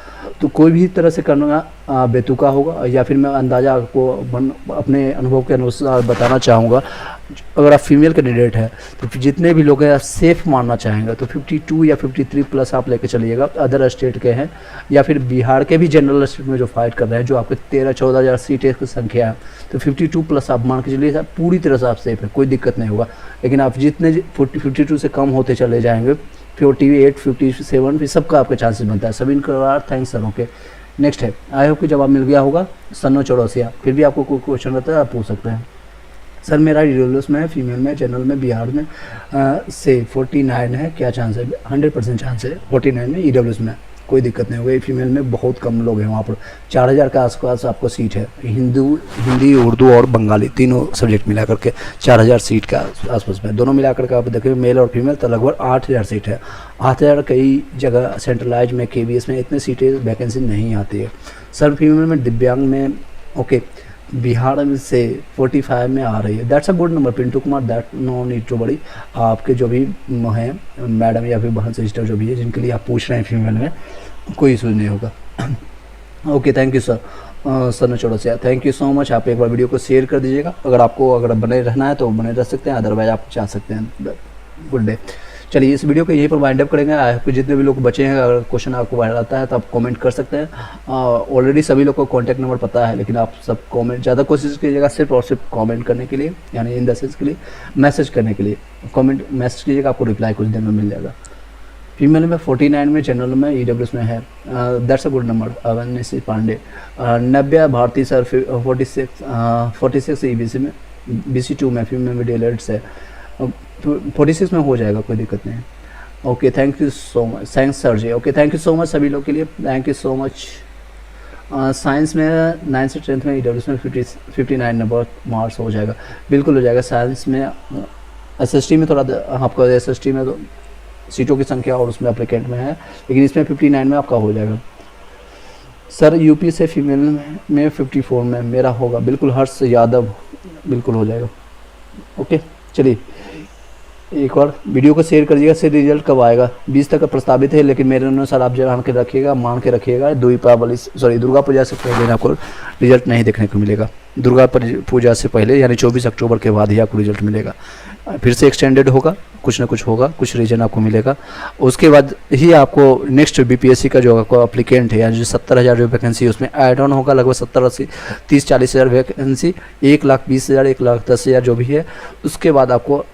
तो कोई भी तरह से करना बेतुका होगा या फिर मैं अंदाज़ा आपको अपने अनुभव के अनुसार बताना चाहूँगा। अगर आप फीमेल कैंडिडेट है तो जितने भी लोग हैं आप सेफ़ मानना चाहेंगे तो 52 या 53 प्लस आप लेके चलिएगा। अदर स्टेट के हैं या फिर बिहार के भी जनरल स्टेट में जो फाइट कर रहे हैं, जो आपके 13-14 हज़ार सीटें की संख्या है, तो 52 प्लस आप मान के चलिए पूरी तरह से आप सेफ है, कोई दिक्कत नहीं होगा। लेकिन आप जितने 52 से कम होते चले जाएंगे, 48, 57 भी सबका आपके चांसेस बनता है। सभी का थैंक्स सर। ओके, नेक्स्ट है, आई होप कि जवाब मिल गया होगा। सन्नो चौरसिया, फिर भी आपको कोई क्वेश्चन रहता है आप पूछ सकते हैं। सर मेरा ईडब्ल्यूएस में है, फीमेल में, जनरल में, बिहार में से 49 है, क्या चांस है? 100% चांस है 49 में ईडब्ल्यूएस में, कोई दिक्कत नहीं होगी। फीमेल में बहुत कम लोग हैं वहाँ पर, 4000 के आसपास आपको सीट है। हिंदी, उर्दू और बंगाली तीनों सब्जेक्ट मिला करके 4000 सीट के आसपास में, दोनों मिलाकर के आप देखें मेल और फीमेल तो लगभग 8000 सीट है। 8000 कई जगह सेंट्रलाइज में, केबीएस में इतने सीटें वैकेंसी नहीं आती है। सर फीमेल में, दिव्यांग में, ओके, बिहार में से 45 में आ रही है। That's a good number Pintu Kumar, that no need to बड़ी। आपके जो भी हैं मैडम या फिर बहन सिस्टर जो भी है जिनके लिए आप पूछ रहे हैं फीमेल में, कोई इशू नहीं होगा। Okay, thank you sir. Sir Chaurasia, thank you so much. आप एक बार वीडियो को शेयर कर दीजिएगा। अगर बने रहना है तो बने रह सकते हैं, अदरवाइज आप जा सकते हैं। Good day. चलिए इस वीडियो को यहीं पर वाइंड अप करेंगे। आपको जितने भी लोग बचे हैं, अगर क्वेश्चन आपको वायरल आता है तो आप कमेंट कर सकते हैं। ऑलरेडी सभी लोग को कॉन्टैक्ट नंबर पता है, लेकिन आप सब कमेंट ज़्यादा कोशिश कीजिएगा सिर्फ और सिर्फ कमेंट करने के लिए, यानी इन द सेंस के लिए मैसेज करने के लिए। कमेंट मैसेज कीजिएगा, आपको रिप्लाई कुछ देर में मिल जाएगा। फीमेल में 49 में, जनरल में, ईडब्ल्यूएस में है। That's a good number. अवन्यसी पांडे, नव्या भारती सर 46 ईबीसी में, BC2 में, फीमेल में डीएलएड है। 46 में हो जाएगा, कोई दिक्कत नहीं है। Okay, thank you so much, thanks sir ji. Okay, thank you so much सभी लोग के लिए, thank you so much. Science में 9 से 10th में, ईडब्ल्यूएस में 59 नंबर मार्क्स हो जाएगा, बिल्कुल हो जाएगा। साइंस में, SST में थोड़ा आपका, SST में तो सीटों की संख्या और उसमें एप्लीकेंट में है, लेकिन इसमें 59 में आपका हो जाएगा। सर यूपी से फीमेल में 54 में मेरा होगा, बिल्कुल हर्ष यादव, बिल्कुल हो जाएगा। ओके, चलिए एक और वीडियो को शेयर करिएगा। से रिजल्ट कब आएगा? 20 तक का प्रस्तावित है, लेकिन मेरे अनुसार आप जान के रखिएगा, मान के रखिएगा, दुर्गा पूजा से पहले आपको रिजल्ट नहीं देखने को मिलेगा। दुर्गा पूजा से पहले यानी 24 अक्टूबर के बाद ही आपको रिजल्ट मिलेगा। फिर से एक्सटेंडेड होगा, कुछ ना कुछ होगा, कुछ रीजन आपको मिलेगा। उसके बाद ही आपको नेक्स्ट BPSC का जो आपको अप्लीकेंट है, यानी जो 70,000 जो वैकेंसी है उसमें ऐड ऑन होगा, लगभग 70-80 30-40 हज़ार वैकेंसी, 1,20,000 1,10,000 जो भी है। उसके बाद आपको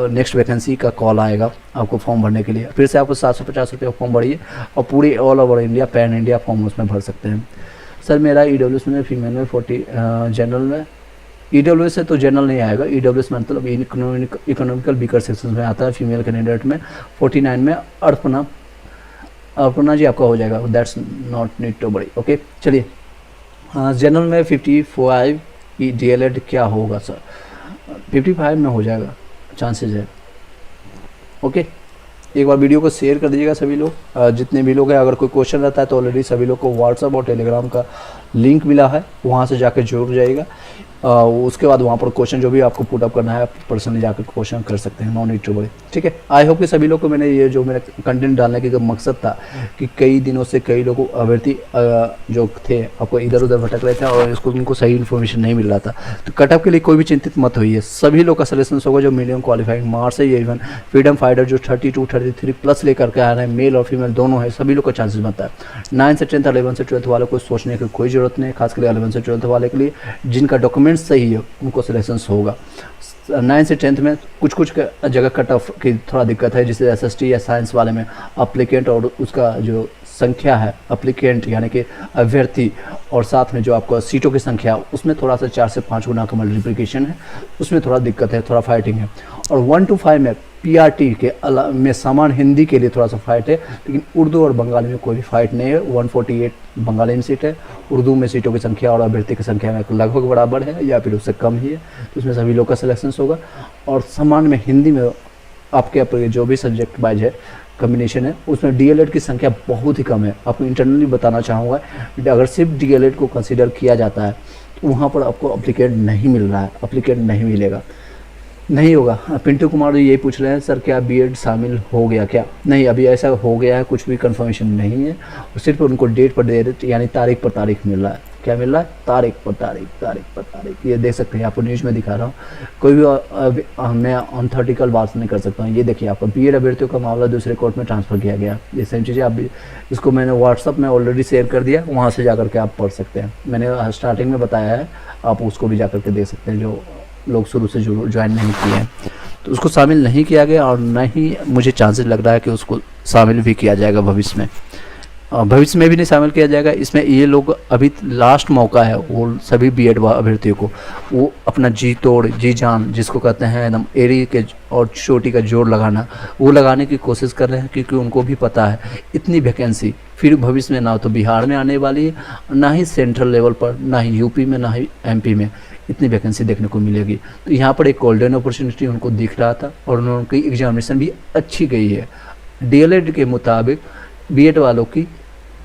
नेक्स्ट वैकेंसी का कॉल आएगा आपको फॉर्म भरने के लिए। फिर से आपको 750 रुपये फॉर्म भरिए और पूरी all over India, pan India form उसमें भर सकते हैं। सर मेरा ईडब्ल्यूएस में, फीमेल में 40, जनरल में, ईडब्ल्यूएस से तो जनरल नहीं आएगा, ईडब्ल्यूएस मतलब इकोनॉमिकल वीकर सेक्शन में आता है। फीमेल कैंडिडेट में 49 में अर्पणा जी आपका हो जाएगा, दैट्स नॉट नीड टू बड़ी। ओके, चलिए जनरल में 55 की DLED क्या होगा सर? 55 में हो जाएगा, चांसेस है। ओके, एक बार वीडियो को शेयर कर दीजिएगा सभी लोग, जितने भी लोग हैं। अगर कोई क्वेश्चन रहता है तो ऑलरेडी सभी लोग को व्हाट्सअप और टेलीग्राम का लिंक मिला है, वहाँ से जाकर जुड़ जाइएगा। उसके बाद वहाँ पर क्वेश्चन जो भी आपको पुट अप करना है आप पर्सनली जाकर क्वेश्चन कर सकते हैं, नो नीड टू वरी। ठीक है, आई होप कि सभी लोग को मैंने ये जो मेरा कंटेंट डालने का मकसद था कि कई दिनों से कई लोग अभ्यर्थी जो थे आपको इधर उधर भटक रहे थे और इसको उनको सही इन्फॉर्मेशन नहीं मिल रहा था। तो कटअप के लिए कोई भी चिंतित मत होइए, सभी लोग का सलेक्शन होगा जो मीडियम क्वालिफाइंग मार्क्स है। ये इवन फ्रीडम फाइटर जो 32 33 प्लस लेकर के आ रहे हैं, मेल और फीमेल दोनों है, सभी लोग का चांसेस बनता है। 9 से 10th 11 से 12th वालों को सोचने की कोई ज़रूरत नहीं है, खासकर 11 से 12th वाले के लिए जिनका डॉक्यूमेंट सही है उनको सिलेक्शन होगा। 9 से 10th में कुछ जगह कट ऑफ की थोड़ा दिक्कत है, जैसे एसएसटी या साइंस वाले में अप्लीकेंट और उसका जो संख्या है अप्लीकेंट यानी कि अभ्यर्थी और साथ में जो आपका सीटों की संख्या उसमें थोड़ा सा 4 से 5 गुना का मल्टीप्लिकेशन है, उसमें थोड़ा दिक्कत है, थोड़ा फाइटिंग है। और 1 to 5 में पीआरटी के में समान हिंदी के लिए थोड़ा सा फाइट है, लेकिन उर्दू और बंगाली में कोई भी फाइट नहीं है। 148 बंगाली में सीट है, उर्दू में सीटों की संख्या और अभ्यर्थी की संख्या में लगभग बराबर है या फिर उससे कम ही है, तो उसमें सभी लोग का सिलेक्शन होगा। और समान में हिंदी में आपके जो भी सब्जेक्ट वाइज है कम्बिनेशन है, उसमें डीएलएड की संख्या बहुत ही कम है। आपको इंटरनली बताना चाहूँगा, अगर सिर्फ डीएलएड को कंसीडर किया जाता है तो वहाँ पर आपको अप्लीकेंट नहीं मिल रहा है, अप्लीकेंट नहीं मिलेगा, नहीं होगा। पिंटू कुमार जी यही पूछ रहे हैं सर क्या बीएड शामिल हो गया क्या? नहीं, अभी ऐसा हो गया है, कुछ भी कंफर्मेशन नहीं है, सिर्फ उनको डेट पर डेट यानी तारीख पर तारीख मिल रहा है। क्या मिल रहा है? तारीख पर तारीख, तारीख पर तारीख। ये देख सकते हैं, आपको न्यूज़ में दिखा रहा हूँ, कोई भी मैं अनथॉरिटिकल बात नहीं कर सकता हूँ। ये देखिए आपका बीएड अभ्यर्थियों का मामला दूसरे कोर्ट में ट्रांसफ़र किया गया। ये सेम चीज़ें आप भी, इसको मैंने व्हाट्सअप में ऑलरेडी शेयर कर दिया, वहाँ से जा के आप पढ़ सकते हैं। मैंने स्टार्टिंग में बताया है, आप उसको भी जा के देख सकते हैं जो लोग शुरू से ज्वाइन नहीं किए हैं। तो उसको शामिल नहीं किया गया और न ही मुझे चांसेस लग रहा है कि उसको शामिल भी किया जाएगा भविष्य में। भविष्य में भी नहीं शामिल किया जाएगा। इसमें ये लोग अभी लास्ट मौका है वो सभी बीएड अभ्यर्थियों को, वो अपना जी तोड़ जी जान जिसको कहते हैं एकदम एड़ी के और चोटी का जोड़ लगाना, वो लगाने की कोशिश कर रहे हैं, क्योंकि उनको भी पता है इतनी वैकेंसी फिर भविष्य में ना तो बिहार में आने वाली है, ना ही सेंट्रल लेवल पर, ना ही यूपी में, ना ही एमपी में इतनी वैकेंसी देखने को मिलेगी। तो यहाँ पर एक गोल्डन अपॉर्चुनिटी उनको दिख रहा था और उनकी एग्जामिनेशन भी अच्छी गई है। डीएलएड के मुताबिक बीएड वालों की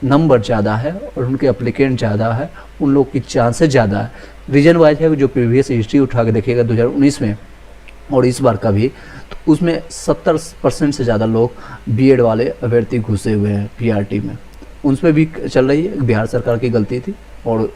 नंबर ज़्यादा है और उनके अप्लीकेंट ज़्यादा है, उन लोग की चांसेस ज़्यादा है। रीजन वाइज है जो प्रीवियस हिस्ट्री उठा के देखिएगा 2019 में और इस बार का भी, तो उसमें 70% से ज़्यादा लोग बीएड वाले अभ्यर्थी घुसे हुए हैं पीआरटी में। उनमें भी चल रही है, बिहार सरकार की गलती थी और